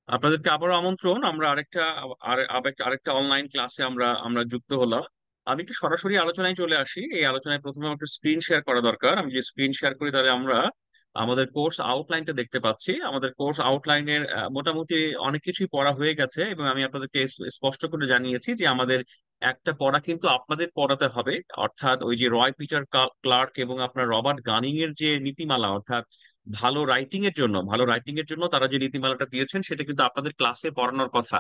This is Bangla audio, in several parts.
আপনাদেরকে আবারও আমন্ত্রণ। আমরা আরেকটা অনলাইন ক্লাসে আমরা আমরা যুক্ত হলাম। আমি একটু সরাসরি আলোচনায় চলে আসি। এই আলোচনায় প্রথমে আমার একটু স্ক্রিন শেয়ার করা দরকার। আমি যে স্ক্রিন শেয়ার করি তাহলে আমরা আমাদের কোর্স আউটলাইনটা দেখতে পাচ্ছি। আমাদের কোর্স আউটলাইনের মোটামুটি অনেক কিছুই পড়া হয়ে গেছে, এবং আমি আপনাদেরকে স্পষ্ট করে জানিয়েছি যে আমাদের একটা পড়া কিন্তু আপনাদের পড়াতে হবে। অর্থাৎ ওই যে রয় পিটার ক্লার্ক এবং আপনার রবার্ট গানিং এর যে নীতিমালা, অর্থাৎ ভালো রাইটিং এর জন্য তারা যে নীতিমালাটা দিয়েছেন সেটা কিন্তু আপনাদের ক্লাসে পড়ানোর কথা।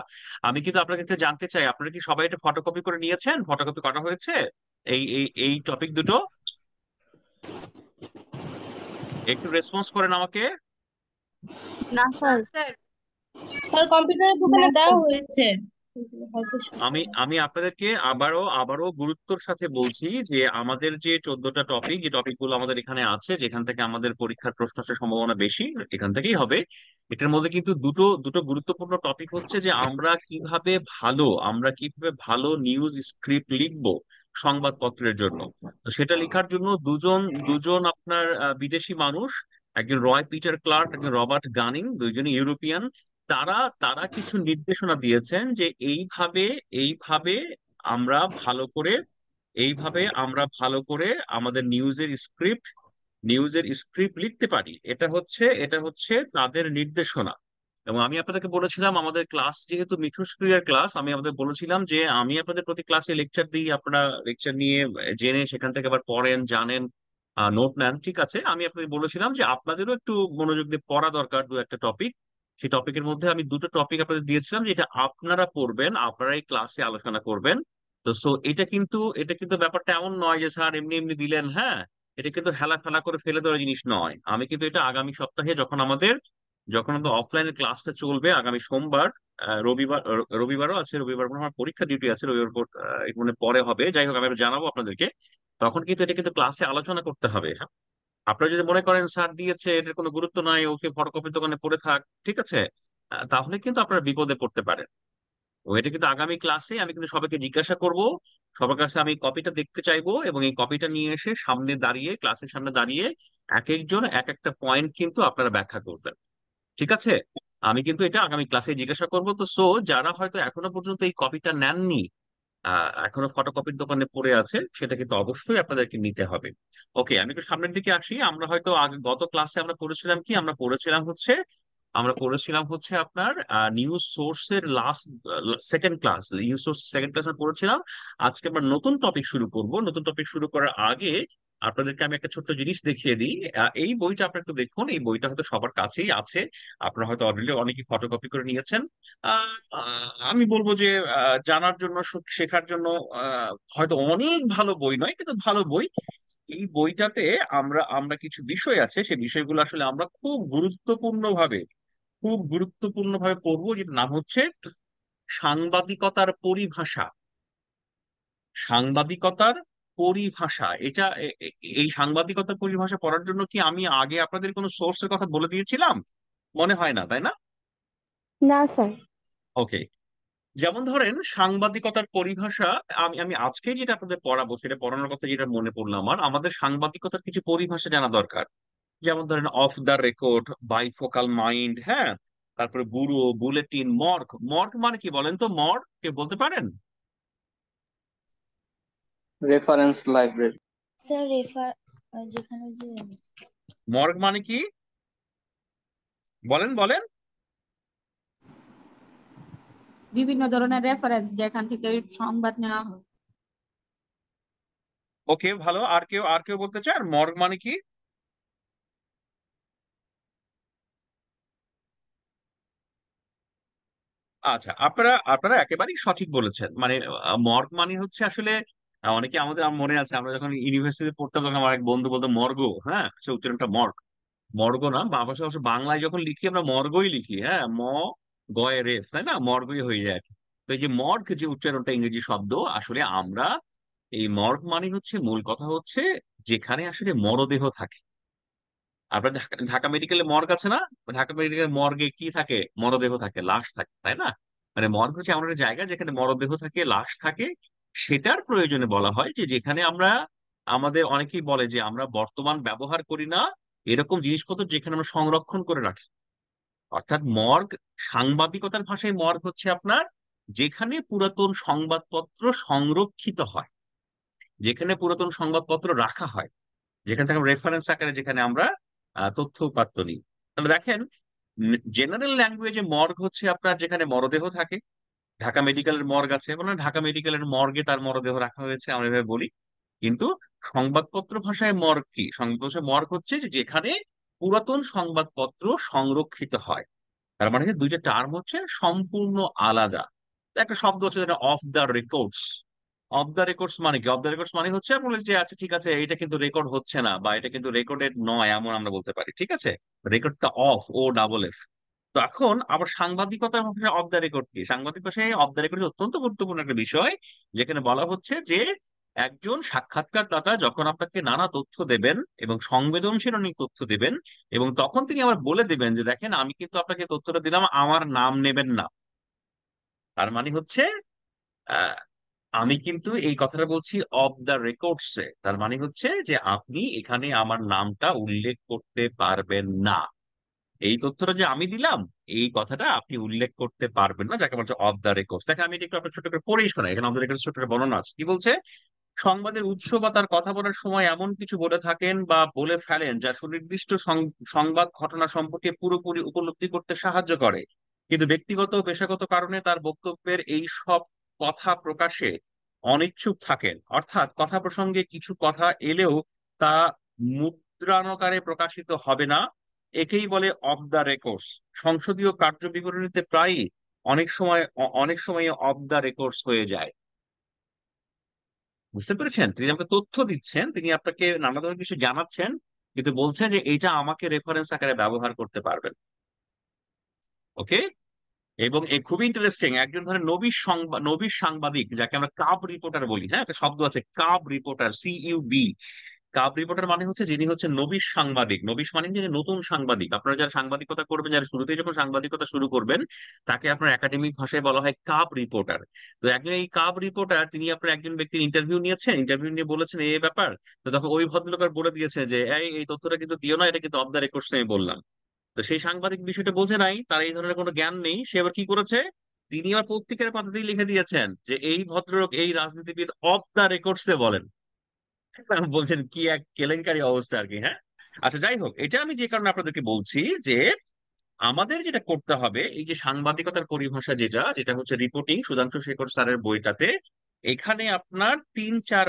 আমি কিন্তু আপনাকে একটু জানতে চাই, আপনারা কি সবাই এটা ফটোকপি করে নিয়েছেন? ফটোকপি করা হয়েছে এই টপিক দুটো? একটু রেসপন্স করেন আমাকে। না না স্যার। স্যার। স্যার কম্পিউটারের দোকানে দেওয়া হয়েছে। আমি আমি আপনাদেরকে আবারও আবারও গুরুত্বর সাথে বলছি যে আমাদের যে 14টা টপিক, যে টপিকগুলো আমাদের এখানে আছে, যেখান থেকে আমাদের পরীক্ষার প্রশ্ন আসার সম্ভাবনা বেশি, এখান থেকেই হবে। এটার মধ্যে কিন্তু দুটো দুটো গুরুত্বপূর্ণ টপিক হচ্ছে যে আমরা কিভাবে ভালো নিউজ স্ক্রিপ্ট লিখবো সংবাদপত্রের জন্য। তো সেটা লেখার জন্য দুজন দুজন আপনার বিদেশি মানুষ, একজন রয় পিটার ক্লার্ক, একজন রবার্ট গানিং, দুইজনই ইউরোপিয়ান। তারা তারা কিছু নির্দেশনা দিয়েছেন যে এইভাবে আমরা ভালো করে এইভাবে আমরা ভালো করে আমাদের নিউজের স্ক্রিপ্ট লিখতে পারি। এটা হচ্ছে তাদের নির্দেশনা। এবং আমি আপনাদেরকে বলেছিলাম, আমাদের ক্লাস যেহেতু মিথস্ক্রিয়ার ক্লাস, আমি আপনাদের বলেছিলাম যে আমি আপনাদের প্রতি ক্লাসে লেকচার দিই, আপনারা লেকচার নিয়ে জেনে সেখান থেকে আবার পড়েন, জানেন, নোট নেন। ঠিক আছে, আমি আপনাদের বলেছিলাম যে আপনাদেরও একটু মনোযোগ দিয়ে পড়া দরকার দু একটা টপিক। সেই টপিকের মধ্যে আমি দুটো টপিক আপনাদের দিয়েছিলাম যে এটা আপনারা পড়বেন, আপনারা এই ক্লাসে আলোচনা করবেন। তো এটা কিন্তু ব্যাপারটা এমন নয় যে স্যার এমনি এমনি দিলেন, হ্যাঁ। এটা কিন্তু হেলা ফেলা করে ফেলে দেওয়ার জিনিস নয়। আমি কিন্তু এটা আগামী সপ্তাহে যখন আমাদের অফলাইনে ক্লাসটা চলবে, আগামী সোমবার, রবিবারও আছে, রবিবার মনে হয় আমার পরীক্ষা ডিউটি আছে, রবিবার মানে পরে হবে, যাই হোক আমি জানাবো আপনাদেরকে। তখন কিন্তু এটা কিন্তু ক্লাসে আলোচনা করতে হবে, হ্যাঁ। আপনারা যদি মনে করেন স্যার দিয়েছে, এটার কোনো গুরুত্ব নাই, ওকে ফটোকপির দোকানে পড়ে থাক, ঠিক আছে, তাহলে কিন্তু আপনারা বিপদে পড়তে পারেন। ও এটা কিন্তু আগামী ক্লাসে আমি কিন্তু সবাইকে জিজ্ঞাসা করব, সবার কাছে আমি কপিটা দেখতে চাইবো, এবং এই কপিটা নিয়ে এসে সামনে দাঁড়িয়ে, ক্লাসের সামনে দাঁড়িয়ে এক একজন এক একটা পয়েন্ট কিন্তু আপনারা ব্যাখ্যা করবেন। ঠিক আছে? আমি কিন্তু এটা আগামী ক্লাসে জিজ্ঞাসা করবো। তো যারা হয়তো এখনো পর্যন্ত এই কপিটা নেননি, এখনো ফটোকপির দোকানে পড়ে আছে, সেটা কিন্তু অবশ্যই আপনাদেরকে নিতে হবে। ওকে, আমি একটু সামনের দিকে আসি। আমরা হয়তো আগে গত ক্লাসে আমরা পড়েছিলাম হচ্ছে আপনার নিউজ সোর্সের সেকেন্ড ক্লাস আমরা পড়েছিলাম। আজকে আমরা নতুন টপিক শুরু করব। নতুন টপিক শুরু করার আগে আপনাদেরকে আমি একটা ছোট্ট জিনিস দেখিয়ে দিই। এই বইটা আপনারা একটু দেখুন। এই বইটা হয়তো সবার কাছেই আছে, আপনারা হয়তো অলরেডি অনেকেই ফটোকপি করে নিয়েছেন। আমি বলবো যে জানার জন্য, শেখার জন্য, হয়তো অনেক ভালো বই নয়, কিন্তু ভালো বই। এই বইটাতে আমরা আমরা কিছু বিষয় আছে, সেই বিষয়গুলো আসলে আমরা খুব গুরুত্বপূর্ণ ভাবে পড়বো, যেটা নাম হচ্ছে সাংবাদিকতার পরিভাষা। সাংবাদিকতার পরিভাষা এটা এই সাংবাদিকতার পরিভাষা পড়ার জন্য কি আমি আগে আপনাদের কোনো সোর্সের কথা বলে দিয়েছিলাম? মনে হয় না, তাই না? না স্যার। ওকে, যেমন ধরেন সাংবাদিকতার পরিভাষা, আমি আমি আজকে যেটা আপনাদের পড়াবো, সেটা পড়ানোর কথা যেটা মনে পড়লো আমাদের সাংবাদিকতার কিছু পরিভাষা জানা দরকার। যেমন ধরেন off the record, bifocal mind, হ্যাঁ। তারপরে ব্যুরো, বুলেটিন, মর্গ। মর্গ মানে কি বলেন তো? মর্গ কে বলতে পারেন? Reference library. স্যার রেফার, যেখানে যে মর্গ মানে কি? বলেন বলেন। বিভিন্ন ধরনের রেফারেন্স যেখান থেকে সংবাদ নেওয়া হয়। ওকে, ভালো। আর কেউ বলতে চান মর্গ মানে কি? আচ্ছা, আপনারা আপনারা একেবারেই সঠিক বলেছেন। মানে মর্গ মানে হচ্ছে আসলে অনেকে আমাদের, আমার মনে আছে আমরা যখন ইউনিভার্সিটিতে পড়তাম তখন আমার এক বন্ধু বলতো মর্গ, হ্যাঁ, সে উচ্চারণটা মর্গ। মর্গ না, বাংলা অবশ্য বাংলায় যখন লিখি আমরা মর্গই লিখি, হ্যাঁ, গয়ে রেফ, তাই না, মর্গই হয়ে যায় আর কি। তো এই যে মর্গ যে উচ্চারণটা, ইংরেজি শব্দ, আসলে আমরা এই মর্গ মানে হচ্ছে, মূল কথা হচ্ছে যেখানে আসলে মরদেহ থাকে। আপনার ঢাকা ঢাকা মেডিকেলে মর্গ আছে না? ঢাকা মেডিকেল মর্গে কি থাকে? মরদেহ থাকে, লাশ থাকে, তাই না? মানে মর্গ হচ্ছে এমন একটা জায়গা যেখানে মরদেহ থাকে, লাশ থাকে। সেটার প্রয়োজনে বলা হয় যে যেখানে আমরা, আমাদের অনেকেই বলে যে আমরা বর্তমান ব্যবহার করি না এরকম জিনিসপত্র যেখানে আমরা সংরক্ষণ করে রাখি। অর্থাৎ মর্গ, সাংবাদিকতার ভাষায় মর্গ হচ্ছে আপনার যেখানে পুরাতন সংবাদপত্র সংরক্ষিত হয়, যেখানে পুরাতন সংবাদপত্র রাখা হয়, যেখান থেকে রেফারেন্স আকারে যেখানে আমরা তথ্য উপাত্ত নিই। তাহলে দেখেন, জেনারেল ল্যাঙ্গুয়েজে মর্গ হচ্ছে আপনার যেখানে মরদেহ থাকে। ঢাকা মেডিকেলের মর্গ আছে, মানে ঢাকা মেডিকেলের মর্গে তার মরদেহ রাখা হয়েছে, আমরা এভাবে বলি। কিন্তু সংবাদপত্র ভাষায় মর্গ কি? সংবাদ ভাষায় মর্গ হচ্ছে যে যেখানে পুরাতন সংবাদপত্র সংরক্ষিত হয়। তার মানে হচ্ছে দুইটা টার্ম হচ্ছে সম্পূর্ণ আলাদা। একটা শব্দ হচ্ছে যেটা of the records. Of the records মানে কি? অফ দ্য রেকর্ডস মানে হচ্ছে বলে যে আচ্ছা ঠিক আছে, এটা কিন্তু রেকর্ড হচ্ছে না বা এটা কিন্তু রেকর্ডেড নয়, এমন আমরা বলতে পারি। ঠিক আছে, রেকর্ডটা অফ, ও ডাবল এফ। তো এখন আবার সাংবাদিকতার ভাষায় অফ দ্য রেকর্ড কি? সাংবাদিক ভাষায় অফ দ্য রেকর্ড অত্যন্ত গুরুত্বপূর্ণ একটা বিষয়, যেখানে বলা হচ্ছে যে একজন সাক্ষাৎকারদাতা যখন আপনাকে নানা তথ্য দেবেন এবং সংবেদনশীল অনেক তথ্য দেবেন, এবং তখন তিনি আবার বলে দিবেন যে দেখেন আমি কিন্তু আপনাকে তথ্যটা দিলাম, আমার নাম নেবেন না। তার মানে হচ্ছে আহ, আমি কিন্তু এই কথাটা বলছি অফ দ্য রেকর্ডস এ। তার মানে হচ্ছে যে আপনি এখানে আমার নামটা উল্লেখ করতে পারবেন না। এই তথ্যটা যে আমি দিলাম, এই কথাটা আপনি উল্লেখ করতে পারবেন না, যাকে বলছে অফ দ্য রেকর্ডস। দেখেন আমি এটা একটু আপনার ছোট করে পড়েই শোনাই, এখানে আমাদের এখানে ছোট করে বর্ণনা আছে। কি বলছে? সংবাদের উৎস বা তার কথা বলার সময় এমন কিছু বলে থাকেন বা বলে ফেলেন যা সুনির্দিষ্ট সংবাদ ঘটনা সম্পর্কে পুরোপুরি উপলব্ধি করতে সাহায্য করে, কিন্তু ব্যক্তিগত ও পেশাগত কারণে তার বক্তব্যের এই সব কথা প্রকাশে অনিচ্ছুক থাকেন। অর্থাৎ কথা প্রসঙ্গে কিছু কথা এলেও তা মুদ্রণাকারে প্রকাশিত হবে না। একেই বলে অফ দ্য রেকর্ডস। সংসদীয় কার্য বিবরণীতে প্রায়ই অনেক সময় অফ দ্য রেকর্ডস হয়ে যায়। বুঝতে পেরেছেন? তিনি আমাকে তথ্য দিচ্ছেন, তিনি আপনাকে নানা ধরনের কিছু জানাচ্ছেন, কিন্তু বলছেন যে এইটা আমাকে রেফারেন্স আকারে ব্যবহার করতে পারবেন। ওকে। এবং এ খুবই ইন্টারেস্টিং, একজন ধরেন নবিশ সাংবাদিক, যাকে আমরা কাব রিপোর্টার বলি। হ্যাঁ, একটা শব্দ আছে কাব রিপোর্টার, CUB। কাব রিপোর্টার মানে হচ্ছে যিনি হচ্ছে নবিশ সাংবাদিক। নবিশ মানে যিনি নতুন সাংবাদিক। আপনারা যারা সাংবাদিকতা করবেন, যারা শুরুতেই যখন সাংবাদিকতা শুরু করবেন, তাকে আপনার একাডেমিক ভাষায় বলা হয় কাব রিপোর্টার। তো একজন এই কাব রিপোর্টার, তিনি আপনার একজন ব্যক্তির ইন্টারভিউ নিয়েছেন, ইন্টারভিউ নিয়ে বলেছেন এই ব্যাপার। তো তখন ওই ভদ্রলোক আর বলে দিয়েছে যে এই এই তথ্যটা কিন্তু দিও না, এটা কিন্তু অফ দ্য রেকর্ডস আমি বললাম। তো সেই সাংবাদিক বিষয়টা বোঝে নাই, তার এই ধরনের কোনো জ্ঞান নেই। সে আবার কি করেছে, তিনি আবার পত্রিকার পাতাতেই লিখে দিয়েছেন যে এই ভদ্রলোক, এই রাজনীতিবিদ অফ দ্য রেকর্ডসে বলেন। বলছেন কি এক কেলেঙ্কারি অবস্থা আর কি। হ্যাঁ, আচ্ছা যাই হোক, এটা আমি যে কারণে আপনাদেরকে বলছি যে আমাদের যেটা করতে হবে, এই যে সাংবাদিকতার পরিভাষা যেটা যেটা হচ্ছে রিপোর্টিং, সুধাংশু শেখর স্যারের বইটাতে, এখানে আপনার 3-4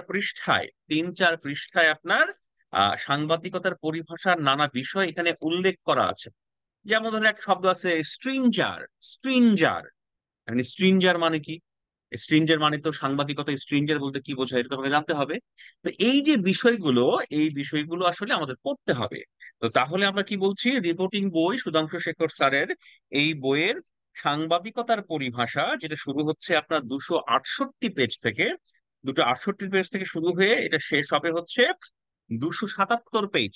পৃষ্ঠায় আপনার সাংবাদিকতার পরিভাষার নানা বিষয় এখানে উল্লেখ করা আছে। যেমন ধরেন একটা শব্দ আছে স্ট্রিঞ্জার। স্ট্রিঞ্জার, মানে স্ট্রিঞ্জার মানে কি? স্ট্রিঞ্জার মানে তো সাংবাদিকতা, স্ট্রিঞ্জার বলতে কি বোঝায় এটা তো আমাকে জানতে হবে। তো এই যে বিষয়গুলো, এই বিষয়গুলো আসলে আমাদের পড়তে হবে। তো তাহলে আমরা কি বলছি, রিপোর্টিং বই সুধাংশু শেখর স্যারের এই বইয়ের সাংবাদিকতার পরিভাষা, যেটা শুরু হচ্ছে আপনার 268 পেজ থেকে, 268 পেজ থেকে শুরু হয়ে এটা শেষ হবে হচ্ছে 277 পেজ।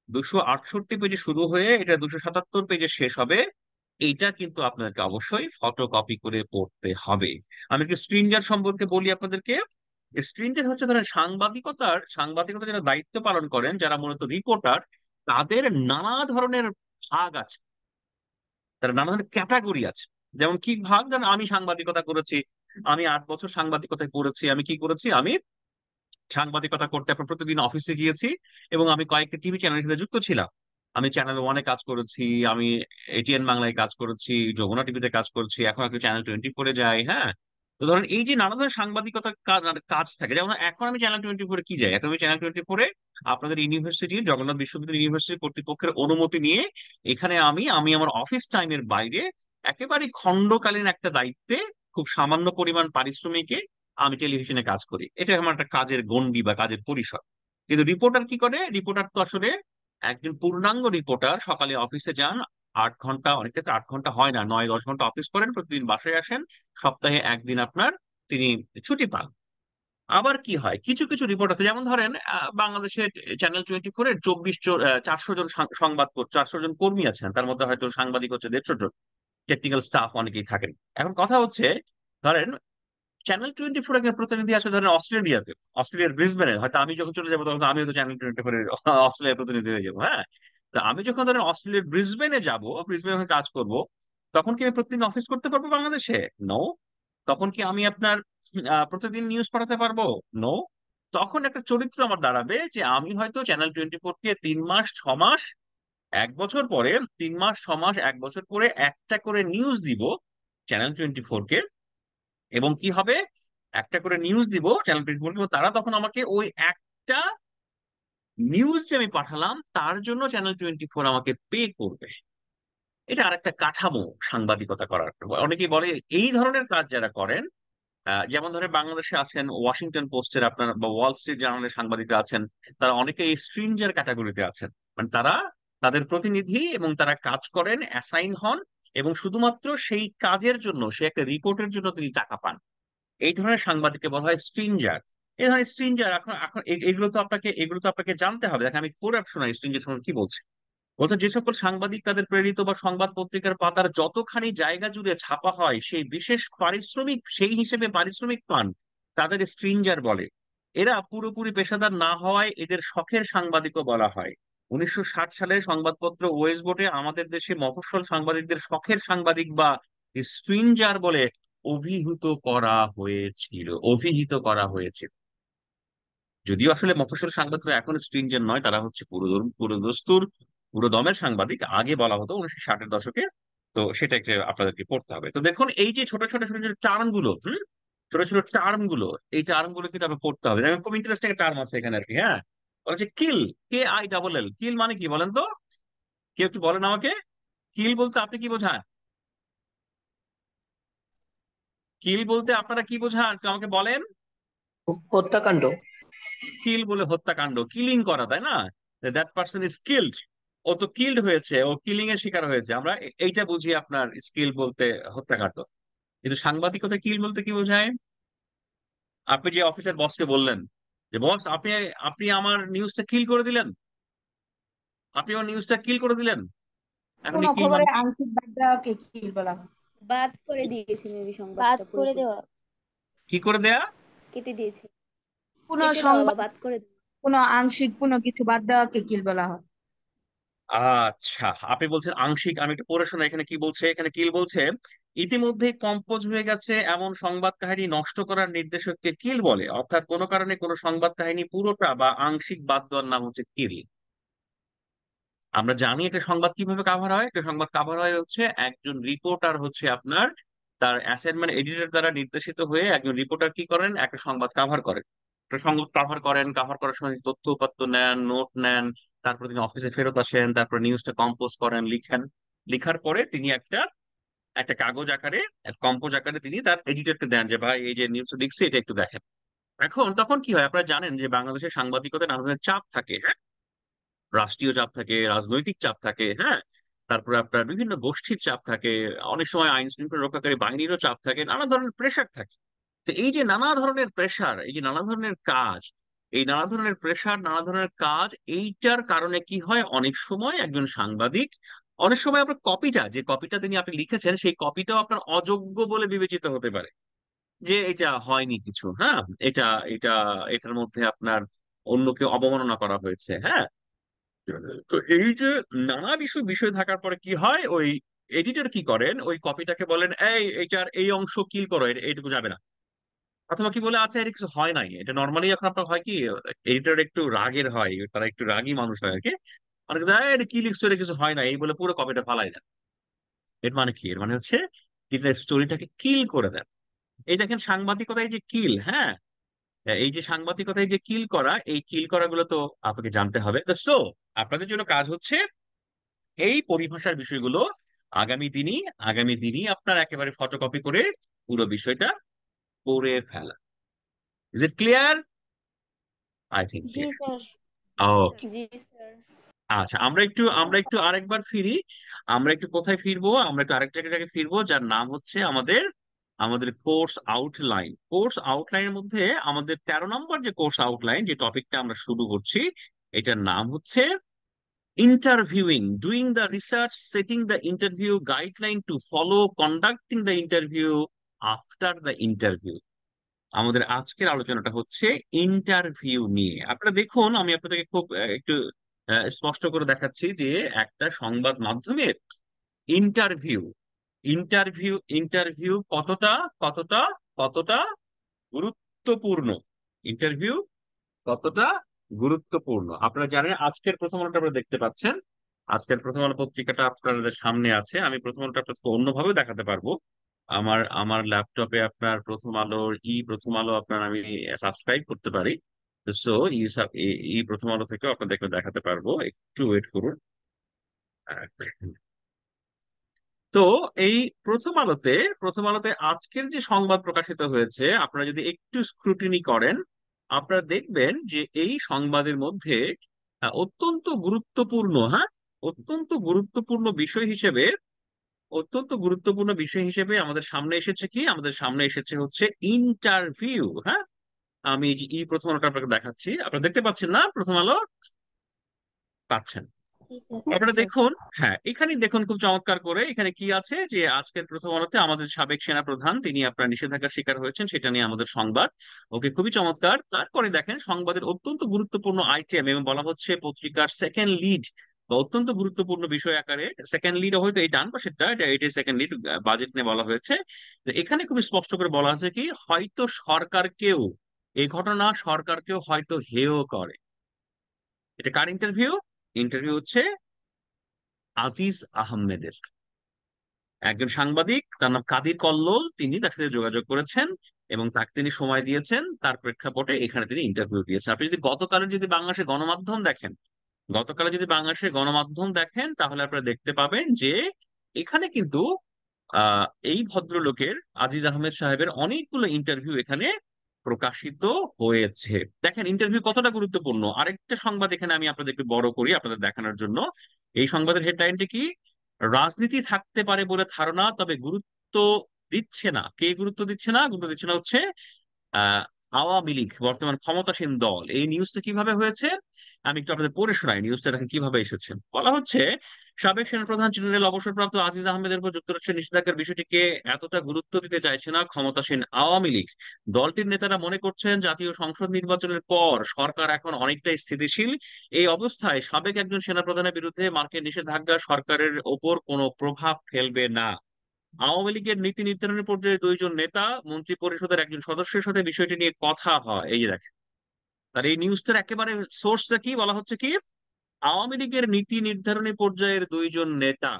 268 পেজে শুরু হয়ে এটা 277 পেজে শেষ হবে। এইটা কিন্তু আপনাদেরকে অবশ্যই ফটোকপি করে পড়তে হবে। আমি একটু স্ট্রিঞ্জার সম্পর্কে বলি আপনাদেরকে। স্ট্রিঞ্জার হচ্ছে ধরেন সাংবাদিকতা যারা দায়িত্ব পালন করেন, যারা মূলত রিপোর্টার, তাদের নানা ধরনের ভাগ আছে, তার নানা ধরনের ক্যাটাগরি আছে। যেমন কি ভাগ? যেমন আমি সাংবাদিকতা করেছি, আমি 8 বছর সাংবাদিকতায় করেছি। আমি কি করেছি, আমি সাংবাদিকতা করতে আপনার প্রতিদিন অফিসে গিয়েছি, এবং আমি কয়েকটা টিভি চ্যানেলের সাথে যুক্ত ছিলাম। আমি চ্যানেল ওয়ানে কাজ করেছি, আমি ATN বাংলায় কাজ করেছি, যমুনা টিভিতে কাজ করছি, এখন একটু চ্যানেল 24-এ যাই। হ্যাঁ, তো ধরেন এই যে নানা ধরনের সাংবাদিকতার কাজ থাকে, যেমন এখন আমি চ্যানেল 24-এ কি যাই, এখন আমি চ্যানেল 24-এ আপনাদের ইউনিভার্সিটির, জগন্নাথ বিশ্ববিদ্যালয় ইউনিভার্সিটি কর্তৃপক্ষের অনুমতি নিয়ে এখানে আমি আমি আমার অফিস টাইমের বাইরে একেবারে খণ্ডকালীন একটা দায়িত্বে, খুব সামান্য পরিমাণ পারিশ্রমিকে আমি টেলিভিশনে কাজ করি। এটা আমার একটা কাজের গণ্ডি বা কাজের পরিসর। কিন্তু রিপোর্টার কি করে? রিপোর্টার তো আসলে একজন পূর্ণাঙ্গ রিপোর্টার, সকালে অফিসে যান, 8 ঘন্টা, অনেক ক্ষেত্রে 8 ঘন্টা হয় না, 9-10 ঘন্টা অফিস করেন, প্রতিদিন বাসায় আসেন, সপ্তাহে একদিন আপনার তিনি ছুটি পান। আবার কি হয়, কিছু কিছু রিপোর্ট আছে, যেমন ধরেন বাংলাদেশের চ্যানেল 24-এর 400 জন সংবাদ, 400 জন কর্মী আছেন, তার মধ্যে হয়তো সাংবাদিক হচ্ছে 150 জন, টেকনিক্যাল স্টাফ অনেকেই থাকেন। এখন কথা হচ্ছে, ধরেন চ্যানেল 24 একজন প্রতিনিধি আছে ধরেন অস্ট্রেলিয়াতে, অস্ট্রেলিয়ার ব্রিসবেনে। হয়তো আমি যখন চলে যাবো তখন তো আমি হয়তো চ্যানেল 24 অস্ট্রেলিয়ার প্রতিনিধি হয়ে যাবো। হ্যাঁ, তা আমি যখন ধরেন অস্ট্রেলিয়ার ব্রিসবেনে যাব, ব্রিসবেনে কাজ করব, তখন কি আমি প্রতিদিন অফিস করতে পারবো বাংলাদেশে? নো। তখন কি আমি আপনার প্রতিদিন নিউজ পড়াতে পারবো? নো। তখন একটা চরিত্র আমার দাঁড়াবে যে আমি হয়তো চ্যানেল 24 কে 3 মাস 6 মাস 1 বছর পরে, 3 মাস 6 মাস 1 বছর পরে একটা করে নিউজ দিব চ্যানেল 24 কে। এবং কি হবে, একটা করে নিউজ দিব চ্যানেল 24 কে, এবং তারা তখন আমাকে ওই একটা নিউজ যে আমি পাঠালাম তার জন্য চ্যানেল 24 আমাকে পে করবে। এটা আরেকটা কাঠামো সাংবাদিকতা করার। অনেকেই বলে এই ধরনের কাজ যারা করেন, যেমন ধরে বাংলাদেশে আছেন ওয়াশিংটন পোস্টের আপনার বা ওয়াল স্ট্রিট জার্নালের সাংবাদিকরা আছেন, তারা অনেকে এই স্ট্রিঞ্জার ক্যাটাগরিতে আছেন। মানে তারা তাদের প্রতিনিধি এবং তারা কাজ করেন, অ্যাসাইন হন, এবং শুধুমাত্র সেই কাজের জন্য, সে একটা রিপোর্টের জন্য তিনি টাকা পান। এই ধরনের সাংবাদিককে বলা হয় স্ট্রিঞ্জার। এই ধরনের স্ট্রিঞ্জার এখন এখন এগুলো তো আপনাকে জানতে হবে। দেখেন আমি পড়ে শোনাই স্ট্রিঞ্জার কি বলছে। বলতে যে সকল সাংবাদিক তাদের প্রেরিত বা সংবাদ পত্রিকার পাতার যতখানি জায়গা জুড়ে ছাপা হয় সেই বিশেষ পারিশ্রমিক, সেই হিসেবে পারিশ্রমিক পান, তাদের স্ট্রিঞ্জার বলে। এরা পুরোপুরি পেশাদার না হওয়ায় এদের শখের সাংবাদিকও বলা হয়। 1960 সালে সংবাদপত্র ওয়েস্ট বোর্ডে আমাদের দেশে মফস্বল সাংবাদিকদের শখের সাংবাদিক বা স্ট্রিঞ্জার বলে অভিহিত করা হয়েছিল। যদিও আসলে মফস্বল সাংবাদিকরা এখন স্ট্রিঞ্জেন্ট নয়, তারা হচ্ছে পুরো দমের সাংবাদিক, আগে বলা হতো 1960-এর দশকে। তো সেটা একটা আপনাদেরকে পড়তে হবে। তো দেখুন এই যে ছোট ছোট ছোট ছোট টার্ম গুলো, ছোট ছোট টার্ম গুলো, এই টার্ম গুলো কিন্তু আপনার পড়তে হবে। যেমন খুব ইন্টারেস্টিং টার্ম আছে এখানে আর কি। হ্যাঁ, হচ্ছে কিল, KILL। কিল মানে কি বলেন তো? কেউ একটু বলেন আমাকে, কিল বলতে আপনি কি বোঝান? কিল বলতে আপনারা কি বোঝান একটু আমাকে বলেন। হত্যাকাণ্ড। কিল বলে হত্যাকাণ্ড, কিলিং করা, তাই না? দ্যাট পার্সন ইজ কিল্ড, ও তো কিল্ড হয়েছে, ও কিলিং এর শিকার হয়েছে। আমরা এইটা বুঝি আপনার স্কিল বলতে হত্যাকাণ্ড। কিন্তু সাংবাদিকতা কিল বলতে কি বোঝায়? আপনি যে অফিসের বসকে বললেন যে বস, আপনি আপনি আমার নিউজটা কিল করে দিলেন, আপনি আমার নিউজটা কিল করে দিলেন। এখন কোনো এই কিল খবরে মানে আংশিক বাদ দেওয়াকে কি বলা হয়? বাদ করে দিয়েছে মেবি সংবাদটা বাদ করে দেওয়া, কি করে দেয়া? কেটে দিয়েছে, কোনো কেটে দেওয়া বা সংবাদ, বাদ করে দেওয়া। কোনো আংশিক কোনো কিছু বাদ দেওয়াকে কি বলা হয়? আচ্ছা, আপনি বলছেন আংশিক, আমি একটু পড়ে শোনা এখানে কি বলছে। এখানে কিল বলছে, ইতিমধ্যে কম্পোজ হয়ে গেছে এমন সংবাদ কাহিনী নষ্ট করার নির্দেশককে কিল বলে। অর্থাৎ কোনো কারণে কোনো সংবাদ কাহিনী পুরোটা বা আংশিক বাদ দেওয়ার নাম হচ্ছে কিল। আমরা জানি একটা সংবাদ কিভাবে কাভার হয়। একটা সংবাদ কাভার হয় হচ্ছে একজন রিপোর্টার হচ্ছে আপনার তার অ্যাসাইনমেন্ট এডিটর দ্বারা নির্দেশিত হয়ে একজন রিপোর্টার কি করেন, একটা সংবাদ কাভার করেন। একটা সংবাদ কাভার করেন, কাভার করার সময় তথ্য উপাত্ত নেন, নোট নেন, তারপর তিনি অফিসে ফেরত আসেন, তারপর নিউজটা কম্পোজ করেন, লিখেন। লিখার পরে তিনি একটা একটা কাগজ আকারে, কম্পোজ আকারে তিনি তার এডিটরকে দেন যে ভাই এই যে নিউজটা লিখছি এটা একটু দেখেন। এখন তখন কি হয়, আপনারা জানেন যে বাংলাদেশের সাংবাদিকতায় নানা ধরনের চাপ থাকে। হ্যাঁ, রাষ্ট্রীয় চাপ থাকে, রাজনৈতিক চাপ থাকে, হ্যাঁ, তারপরে আপনার বিভিন্ন গোষ্ঠীর চাপ থাকে, অনেক সময় আইন শৃঙ্খলা রক্ষাকারী বাহিনীরও চাপ থাকে, নানা ধরনের প্রেশার থাকে। তো এই যে নানা ধরনের প্রেশার, এই যে নানা ধরনের কাজ, এই নানা ধরনের প্রেশার, নানা ধরনের কাজ, এইটার কারণে কি হয়, অনেক সময় একজন সাংবাদিক, অনেক সময় আপনার কপিটা, যে কপিটা আপনি লিখেছেন সেই কপিটাও আপনার অযোগ্য বলে বিবেচিত হতে পারে, যে এটা হয়নি কিছু। হ্যাঁ, এটা এটা এটার মধ্যে আপনার অন্যকে অবমাননা করা হয়েছে। হ্যাঁ, তো এই যে নানা বিষয় বিষয় থাকার পরে কি হয়, ওই এডিটর কি করেন, ওই কপিটাকে বলেন এই এইটার এই অংশ কিল করো, এইটুকু যাবে না। অথবা কি বলে, আচ্ছা এটা কিছু হয় নাই। এটা নর্মালি এখন আপনার হয় কি, এডিটর একটু রাগের হয়, তারা একটু রাগী মানুষ হয় আর কি। অনেকে বলে, "এই, এটা কি লিখছো, এটা কিছু হয় না", এই বলে পুরো কপিটা ফালাই দেন। এর মানে কি? এর মানে হচ্ছে তিনি স্টোরিটাকে কিল করে দেন। এই দেখেন সাংবাদিকতায় যে কিল, হ্যাঁ, এই যে সাংবাদিকতায় যে কিল করা, এই কিল করা গুলো তো আপনাকে জানতে হবে। তো সো আপনাদের জন্য কাজ হচ্ছে এই পরিভাষার বিষয়গুলো আগামী দিনই আপনার একেবারে ফটোকপি করে পুরো বিষয়টা পড়ে ফেলা। Is it clear? I think G clear. Sir. Okay. G sir. আচ্ছা, আমরা একটু আরেকবার ফিরি। আমরা একটু কোথায় ফিরবো, আমরা একটু আরেক জায়গায় ফিরবো, যার নাম হচ্ছে আমাদের আমাদের কোর্স আউটলাইন। কোর্স আউটলাইনের মধ্যে আমাদের 13 নম্বর যে কোর্স আউটলাইন, যে টপিকটা আমরা শুরু করছি, এটার নাম হচ্ছে interviewing, doing the research, setting the interview guideline to follow, conducting the interview, after the interview. আমাদের আজকের আলোচনাটা হচ্ছে ইন্টারভিউ নিয়ে। আপনারা দেখুন, আমি আপনাদেরকে খুব একটু স্পষ্ট করে দেখাচ্ছি যে একটা সংবাদ মাধ্যমের ইন্টারভিউ ইন্টারভিউ ইন্টারভিউ কতটা কতটা কতটা গুরুত্বপূর্ণ। ইন্টারভিউ কতটা গুরুত্বপূর্ণ আপনারা জানেন। আজকের প্রথম আলোটা আপনারা দেখতে পাচ্ছেন, আজকের প্রথম আলো পত্রিকাটা আপনাদের সামনে আছে। আমি প্রথম আলোটা আপনাকে অন্যভাবে দেখাতে পারবো। আমার আমার ল্যাপটপে আপনার প্রথম আলোর প্রথম আলো আপনার আমি সাবস্ক্রাইব করতে পারি। সো প্রথম আলো থেকে আপনাদেরকে দেখাতে পারবো, একটু ওয়েট করুন। তো এই প্রথম আলোতে প্রথম আলোতে আজকের যে সংবাদ প্রকাশিত হয়েছে, আপনারা যদি একটু স্ক্রুটিনি করেন আপনারা দেখবেন যে এই সংবাদের মধ্যে অত্যন্ত গুরুত্বপূর্ণ, হ্যাঁ, অত্যন্ত গুরুত্বপূর্ণ বিষয় হিসেবে অত্যন্ত গুরুত্বপূর্ণ বিষয় হিসেবে আমাদের সামনে এসেছে কি, আমাদের সামনে এসেছে হচ্ছে ইন্টারভিউ। হ্যাঁ, আমি এই যে প্রথম আলোটা আপনাকে দেখাচ্ছি, আপনারা দেখতে পাচ্ছেন না প্রথম আলো? পাচ্ছেন? জি স্যার। আপনারা দেখুন, হ্যাঁ এখানে দেখুন খুব চমৎকার করে এখানে কি আছে যে আজকের প্রথম আলোতে আমাদের সাবেক সেনা প্রধান তিনি আপনার নিষেধাজ্ঞার শিকার হয়েছেন, সেটা নিয়ে আমাদের সংবাদ। ওকে, খুবই চমৎকার। তারপরে দেখেন সংবাদের অত্যন্ত গুরুত্বপূর্ণ আইটেম এবং বলা হচ্ছে পত্রিকার সেকেন্ড লিড বা অত্যন্ত গুরুত্বপূর্ণ বিষয় আকারে সেকেন্ড লিড, হয়তো এই ডান পাশেরটা এটাই সেকেন্ড লিড, বাজেট নিয়ে বলা হয়েছে। তো এখানে খুবই স্পষ্ট করে বলা আছে কি, হয়তো সরকারকেও, এই ঘটনা সরকারকেও হয়তো হেয় করে। এটা কার ইন্টারভিউ? ইন্টারভিউ হচ্ছে আজিজ আহমেদের, একজন সাংবাদিক, তার নাম কাদির কল্লোল। তিনি তার সাথে যোগাযোগ করেছেন এবং তাকে তিনি সময় দিয়েছেন, তার প্রেক্ষাপটে এখানে তিনি ইন্টারভিউ দিয়েছেন। আপনি যদি গতকালের যদি বাংলাদেশের গণমাধ্যম দেখেন, গতকালে যদি বাংলাদেশের গণমাধ্যম দেখেন তাহলে আপনারা দেখতে পাবেন যে এখানে কিন্তু এই ভদ্রলোকের আজিজ আহমেদ সাহেবের অনেকগুলো ইন্টারভিউ এখানে প্রকাশিত হয়েছে। দেখেন ইন্টারভিউ কতটা গুরুত্বপূর্ণ। আরেকটা সংবাদ এখানে আমি আপনাদেরকে বড় করি আপনাদের দেখানোর জন্য। এই সংবাদের হেডলাইনটি কি? রাজনীতি থাকতে পারে বলে ধারণা, তবে গুরুত্ব দিচ্ছে না। কে গুরুত্ব দিচ্ছে না? গুরুত্ব দিচ্ছে না হচ্ছে আহ আওয়ামী লীগ, বর্তমান ক্ষমতাসীন দল। এই নিউজটা কিভাবে হয়েছে আমি একটু আপনাদের পড়ে শোনাই। নিউজটা দেখেন কিভাবে এসেছে। বলা হচ্ছে সাবেক সেনাপ্রধান জেনারেল অবসরপ্রাপ্ত আজিজ আহমেদের উপর যুক্তরাষ্ট্রের নিষেধাজ্ঞার বিষয়টিকে এতটা গুরুত্ব দিতে চাইছে না ক্ষমতাসীন আওয়ামী লীগ। দলটির নেতারা মনে করছেন জাতীয় সংসদ নির্বাচনের পর সরকার এখন অনেকটাই স্থিতিশীল। এই অবস্থায় সাবেক একজন সেনাপ্রধানের বিরুদ্ধে মার্কিন নিষেধাজ্ঞা সরকারের ওপর কোনো প্রভাব ফেলবে না। আওয়ামী লীগের নীতি নির্ধারণী পর্যায়ে দুইজন নেতা, মন্ত্রী পরিষদের একজন সদস্যের সাথে বিষয়টি নিয়ে কথা হয়। এই যে দেখেন, তার এই নিউজটার একেবারে সোর্সটা কি, বলা হচ্ছে কি, আওয়ামী লীগের নীতি নির্ধারণী পর্যায়ের দুইজন নেতা,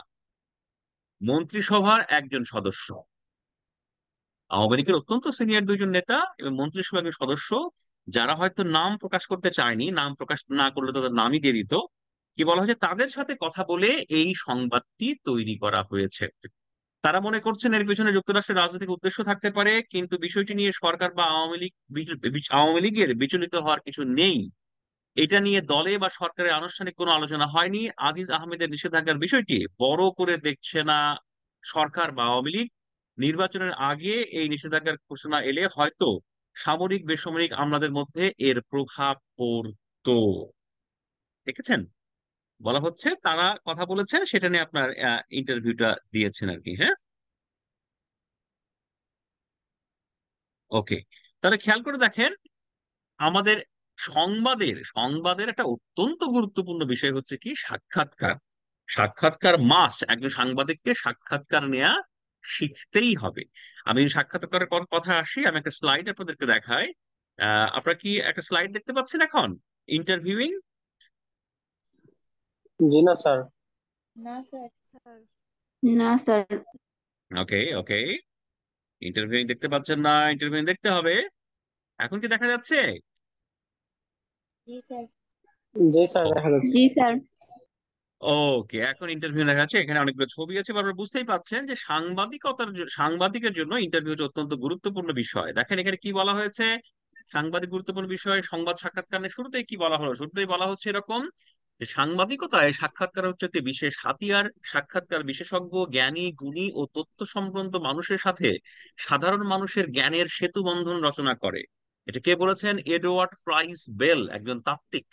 মন্ত্রিসভার একজন সদস্য। আওয়ামী লীগের অত্যন্ত সিনিয়র দুইজন নেতা এবং মন্ত্রিসভার একজন সদস্য, যারা হয়তো নাম প্রকাশ করতে চায়নি, নাম প্রকাশ না করলে তাদের নামই দিয়ে দিত। কি বলা হয়েছে, তাদের সাথে কথা বলে এই সংবাদটি তৈরি করা হয়েছে। তারা মনে করছেন এর পিছনে যুক্তরাষ্ট্রের রাজনৈতিক উদ্দেশ্য থাকতে পারে, কিন্তু বিষয়টি নিয়ে সরকার বা আওয়ামী লীগের বিচলিত হওয়ার কিছু নেই। এটা নিয়ে দলে বা সরকারের আনুষ্ঠানিক কোনো আলোচনা হয়নি। আজিজ আহমেদের নিষেধাজ্ঞার বিষয়টি বড় করে দেখছে না সরকার বা আওয়ামী লীগ। নির্বাচনের আগে এই নিষেধাজ্ঞার ঘোষণা এলে হয়তো সামরিক বেসামরিক আমলাদের মধ্যে এর প্রভাব পড়তো। দেখেছেন, বলা হচ্ছে তারা কথা বলেছেন, সেটা নিয়ে আপনার ইন্টারভিউটা দিয়েছেন আর কি। হ্যাঁ, ওকে। তাহলে খেয়াল করে দেখেন আমাদের সংবাদের একটা অত্যন্ত গুরুত্বপূর্ণ বিষয় হচ্ছে কি, সাক্ষাৎকার। সাক্ষাৎকার মাস্ট, একজন সাংবাদিককে সাক্ষাৎকার নেওয়া শিখতেই হবে। আমি যদি সাক্ষাৎকারের কথা আসি, আমি একটা স্লাইড আপনাদেরকে দেখাই। আপনারা কি একটা স্লাইড দেখতে পাচ্ছেন এখন? ইন্টারভিউইং। জি না স্যার। না স্যার। না স্যার। ওকে ওকে, ইন্টারভিউইং দেখতে পাচ্ছেন না? ইন্টারভিউইং দেখতে হবে। এখন কি দেখা যাচ্ছে? জি স্যার। জি স্যার, দেখা যাচ্ছে। জি স্যার। ওকে, এখন ইন্টারভিউ দেখা যাচ্ছে। এখানে অনেকগুলো ছবি আছে, আপনারা বুঝতেই পাচ্ছেন যে সাংবাদিকের জন্য ইন্টারভিউ হচ্ছে অত্যন্ত গুরুত্বপূর্ণ বিষয়। দেখেন এখানে কি বলা হয়েছে, সাংবাদিক গুরুত্বপূর্ণ বিষয় সংবাদ সাক্ষাৎকারের শুরুতেই কি বলা হলো, শুরুতেই বলা হচ্ছে এরকম যে সাংবাদিকতায় সাক্ষাৎকার হচ্ছে একটি বিশেষ হাতিয়ার। সাক্ষাৎকার বিশেষজ্ঞ, জ্ঞানী, গুণী ও তথ্য সম্পন্ন মানুষের সাথে সাধারণ মানুষের জ্ঞানের সেতু বন্ধন রচনা করে। এটা কে বলেছেন? এডওয়ার্ড প্রাইস বেল, একজন তাত্ত্বিক।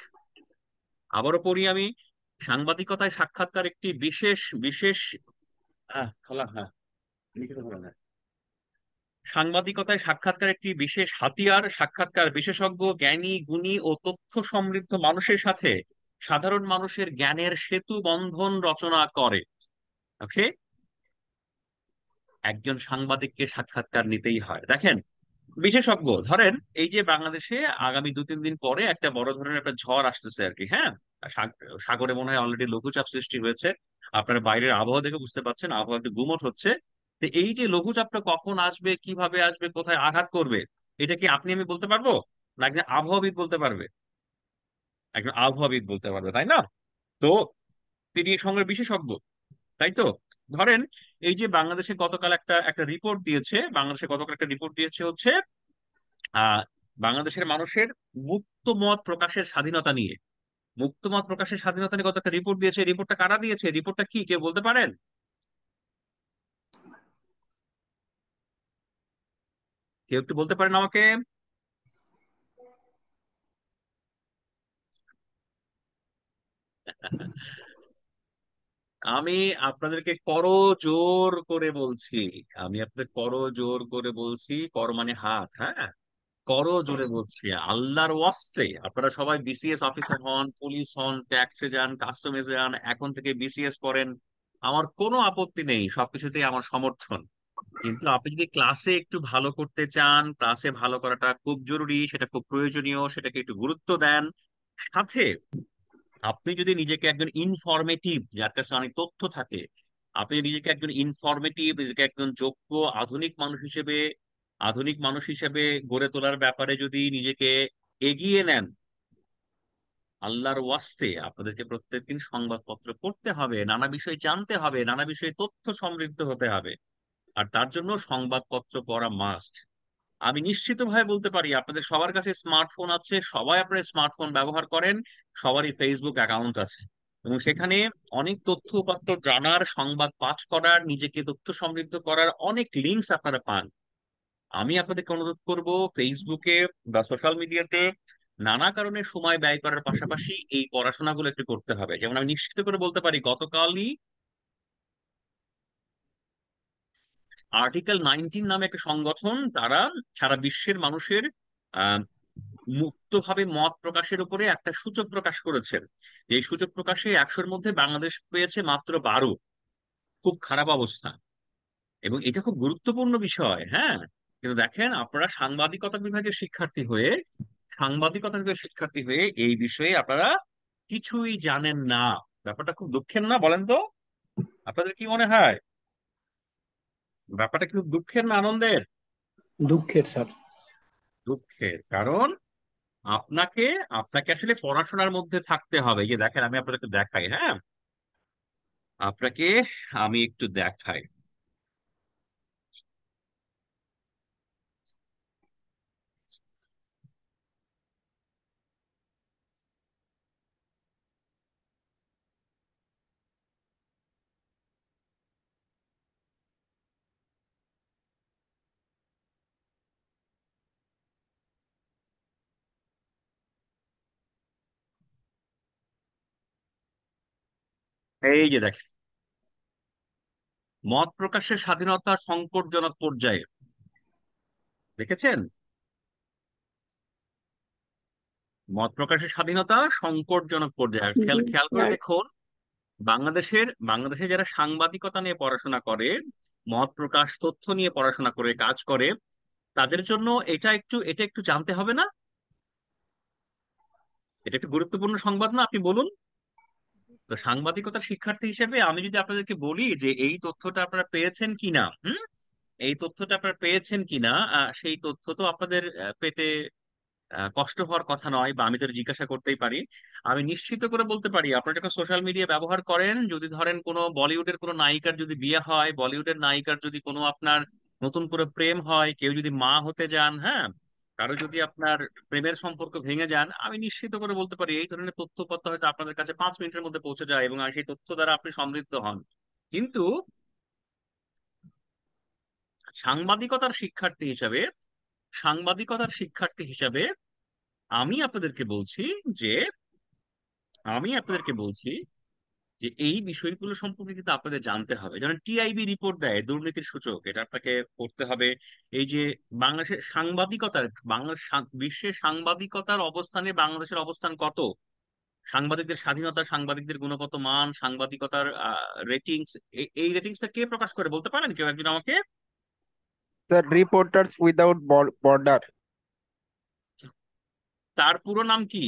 আবারও পড়ি আমি, সাংবাদিকতায় সাক্ষাৎকার একটি বিশেষ বিশেষ খোলা, হ্যাঁ, লিখিত খোলা, হ্যাঁ। সাংবাদিকতায় সাক্ষাৎকার একটি বিশেষ হাতিয়ার। সাক্ষাৎকার বিশেষজ্ঞ, জ্ঞানী, গুণী ও তথ্য সমৃদ্ধ মানুষের সাথে সাধারণ মানুষের জ্ঞানের সেতু বন্ধন রচনা করে। ওকে, একজন সাংবাদিককে সাক্ষাৎকার নিতেই হয়। দেখেন, বিশেষজ্ঞ ধরেন, এই যে বাংলাদেশে আগামী 2-3 দিন পরে একটা বড় ধরনের একটা ঝড় আসতেছে আর কি, হ্যাঁ। সাগরে মনে হয় অলরেডি লঘুচাপ সৃষ্টি হয়েছে। আপনার বাইরের আবহাওয়া দেখে বুঝতে পারছেন আবহাওয়া একটু গুমোট হচ্ছে। তো এই যে লঘুচাপটা কখন আসবে, কিভাবে আসবে, কোথায় আঘাত করবে, এটা কি আপনি আমি বলতে পারবো, না একজন আবহাওয়াবিদ বলতে পারবে? একজন আবহাওয়াবিদ বলতে পারবে, তাই না? তো তিনি এই সঙ্গে বিশেষজ্ঞ, তাই তো। ধরেন, এই যে বাংলাদেশে গতকাল একটা একটা রিপোর্ট দিয়েছে, বাংলাদেশে গতকাল একটা রিপোর্ট দিয়েছে হচ্ছে আহ বাংলাদেশের মানুষের মুক্ত মত প্রকাশের স্বাধীনতা নিয়ে। মুক্ত মত প্রকাশের স্বাধীনতা নিয়ে কত একটা রিপোর্ট দিয়েছে। রিপোর্টটা কারা দিয়েছে, রিপোর্টটা কি কেউ বলতে পারেন? কেউ একটু বলতে পারেন আমাকে? আমি আপনাদেরকে করজোর করে বলছি, আমি আপনাদের করজোর করে বলছি, কর মানে হাত, হ্যাঁ, করজোরে বলছি, আল্লাহর ওয়াস্তে আপনারা সবাই বিসিএস অফিসার হন, পুলিশ হন, ট্যাক্সে যান, কাস্টমে যান, এখন থেকে বিসিএস করেন। আমার কোনো আপত্তি নেই, সবকিছুতেই আমার সমর্থন। কিন্তু আপনি যদি ক্লাসে একটু ভালো করতে চান, ক্লাসে ভালো করাটা খুব জরুরি, সেটা খুব প্রয়োজনীয়, সেটাকে একটু গুরুত্ব দেন। সাথে আপনি যদি নিজেকে একজন ইনফরমেটিভ, যার কাছে অনেক তথ্য থাকে, আপনি যদি নিজেকে একজন ইনফরমেটিভ, নিজেকে একজন যোগ্য আধুনিক মানুষ হিসেবে গড়ে তোলার ব্যাপারে যদি নিজেকে এগিয়ে নেন, আল্লাহর ওয়াস্তে আপনাদেরকে প্রত্যেকদিন সংবাদপত্র পড়তে হবে, নানা বিষয় জানতে হবে, নানা বিষয়ে তথ্য সমৃদ্ধ হতে হবে। আর তার জন্য সংবাদপত্র পড়া মাস্ট। আমি নিশ্চিতভাবে বলতে পারি আপনাদের সবার কাছে স্মার্টফোন আছে, সবাই আপনার স্মার্টফোন ব্যবহার করেন, সবারই ফেসবুক অ্যাকাউন্ট আছে, এবং সেখানে অনেক তথ্য উপাত্ত জানার, সংবাদ পাঠ করার, নিজেকে তথ্য সমৃদ্ধ করার অনেক লিঙ্কস আপনারা পান। আমি আপনাদেরকে অনুরোধ করব, ফেসবুকে বা সোশ্যাল মিডিয়াতে নানা কারণে সময় ব্যয় করার পাশাপাশি এই পড়াশোনাগুলো একটু করতে হবে। যেমন আমি নিশ্চিত করে বলতে পারি, গতকালই আর্টিকেল 19 নামে একটা সংগঠন, তারা সারা বিশ্বের মানুষের আহ মুক্তভাবে মত প্রকাশের উপরে একটা সূচক প্রকাশ করেছেন। এই সূচক প্রকাশে 100-র মধ্যে বাংলাদেশ পেয়েছে মাত্র 12। খুব খারাপ অবস্থা, এবং এটা খুব গুরুত্বপূর্ণ বিষয়, হ্যাঁ। কিন্তু দেখেন, আপনারা সাংবাদিকতা বিভাগের শিক্ষার্থী হয়ে এই বিষয়ে আপনারা কিছুই জানেন না। ব্যাপারটা খুব দুঃখের না, বলেন তো? আপনাদের কি মনে হয়? ব্যাপারটা কি খুব দুঃখের না আনন্দের? দুঃখের স্যার। দুঃখের, কারণ আপনাকে আপনাকে আসলে পড়াশোনার মধ্যে থাকতে হবে। এই যে দেখেন, আমি আপনাদেরকে দেখাই, হ্যাঁ, আপনাকে আমি একটু দেখাই। এই যে দেখেন, মত প্রকাশের স্বাধীনতার সংকটজনক পর্যায়ে, দেখেছেন? মত প্রকাশের স্বাধীনতা সংকটজনক পর্যায়ে। আর খেয়াল জি খেয়াল করে স্যার। দেখুন, বাংলাদেশে যারা সাংবাদিকতা নিয়ে পড়াশোনা করে, মত প্রকাশ, তথ্য নিয়ে পড়াশোনা করে কাজ করে, তাদের জন্য এটা একটু জানতে হবে না? এটা একটু গুরুত্বপূর্ণ সংবাদ না, আপনি বলুন? তো সাংবাদিকতার শিক্ষার্থী হিসেবে আমি যদি আপনাদেরকে বলি যে এই তথ্যটা আপনারা পেয়েছেন কিনা, এই তথ্যটা আপনারা পেয়েছেন কিনা, সেই তথ্য তো আপনাদের পেতে কষ্ট হওয়ার কথা নয়, বা আমি তো জিজ্ঞাসা করতেই পারি। আমি নিশ্চিত করে বলতে পারি, আপনারা যখন সোশ্যাল মিডিয়া ব্যবহার করেন, যদি ধরেন কোনো বলিউডের কোনো নায়িকার যদি বিয়ে হয়, বলিউডের নায়িকার যদি কোনো আপনার নতুন করে প্রেম হয়, কেউ যদি মা হতে যান, হ্যাঁ, কারো যদি আপনার প্রেমের সম্পর্ক ভেঙে যান, আমি নিশ্চিত করে বলতে পারি এই ধরনের তথ্যপত্র হয়তো আপনাদের কাছে 5 মিনিটের মধ্যে পৌঁছে যায়, এবং সেই তথ্য দ্বারা আপনি সমৃদ্ধ হন। কিন্তু সাংবাদিকতার শিক্ষার্থী হিসাবে সাংবাদিকতার শিক্ষার্থী হিসাবে আমি আপনাদেরকে বলছি যে আমি আপনাদেরকে বলছি যে এই বিষয়গুলো সম্পর্কে কিন্তু আপনাদের জানতে হবে। যেমন টিআইবি রিপোর্ট দেয় দুর্নীতির সূচক, এটা আপনাকে পড়তে হবে। এই যে বাংলাদেশের সাংবাদিকতার, বিশ্বের সাংবাদিকতার অবস্থানে বাংলাদেশের অবস্থান কত, সাংবাদিকদের স্বাধীনতা, সাংবাদিকদের গুণগত মান, সাংবাদিকতার রেটিংস, এই রেটিংসটা কে প্রকাশ করে বলতে পারেন কেউ একজন আমাকে? Sir reporters without border. তার পুরো নাম কি?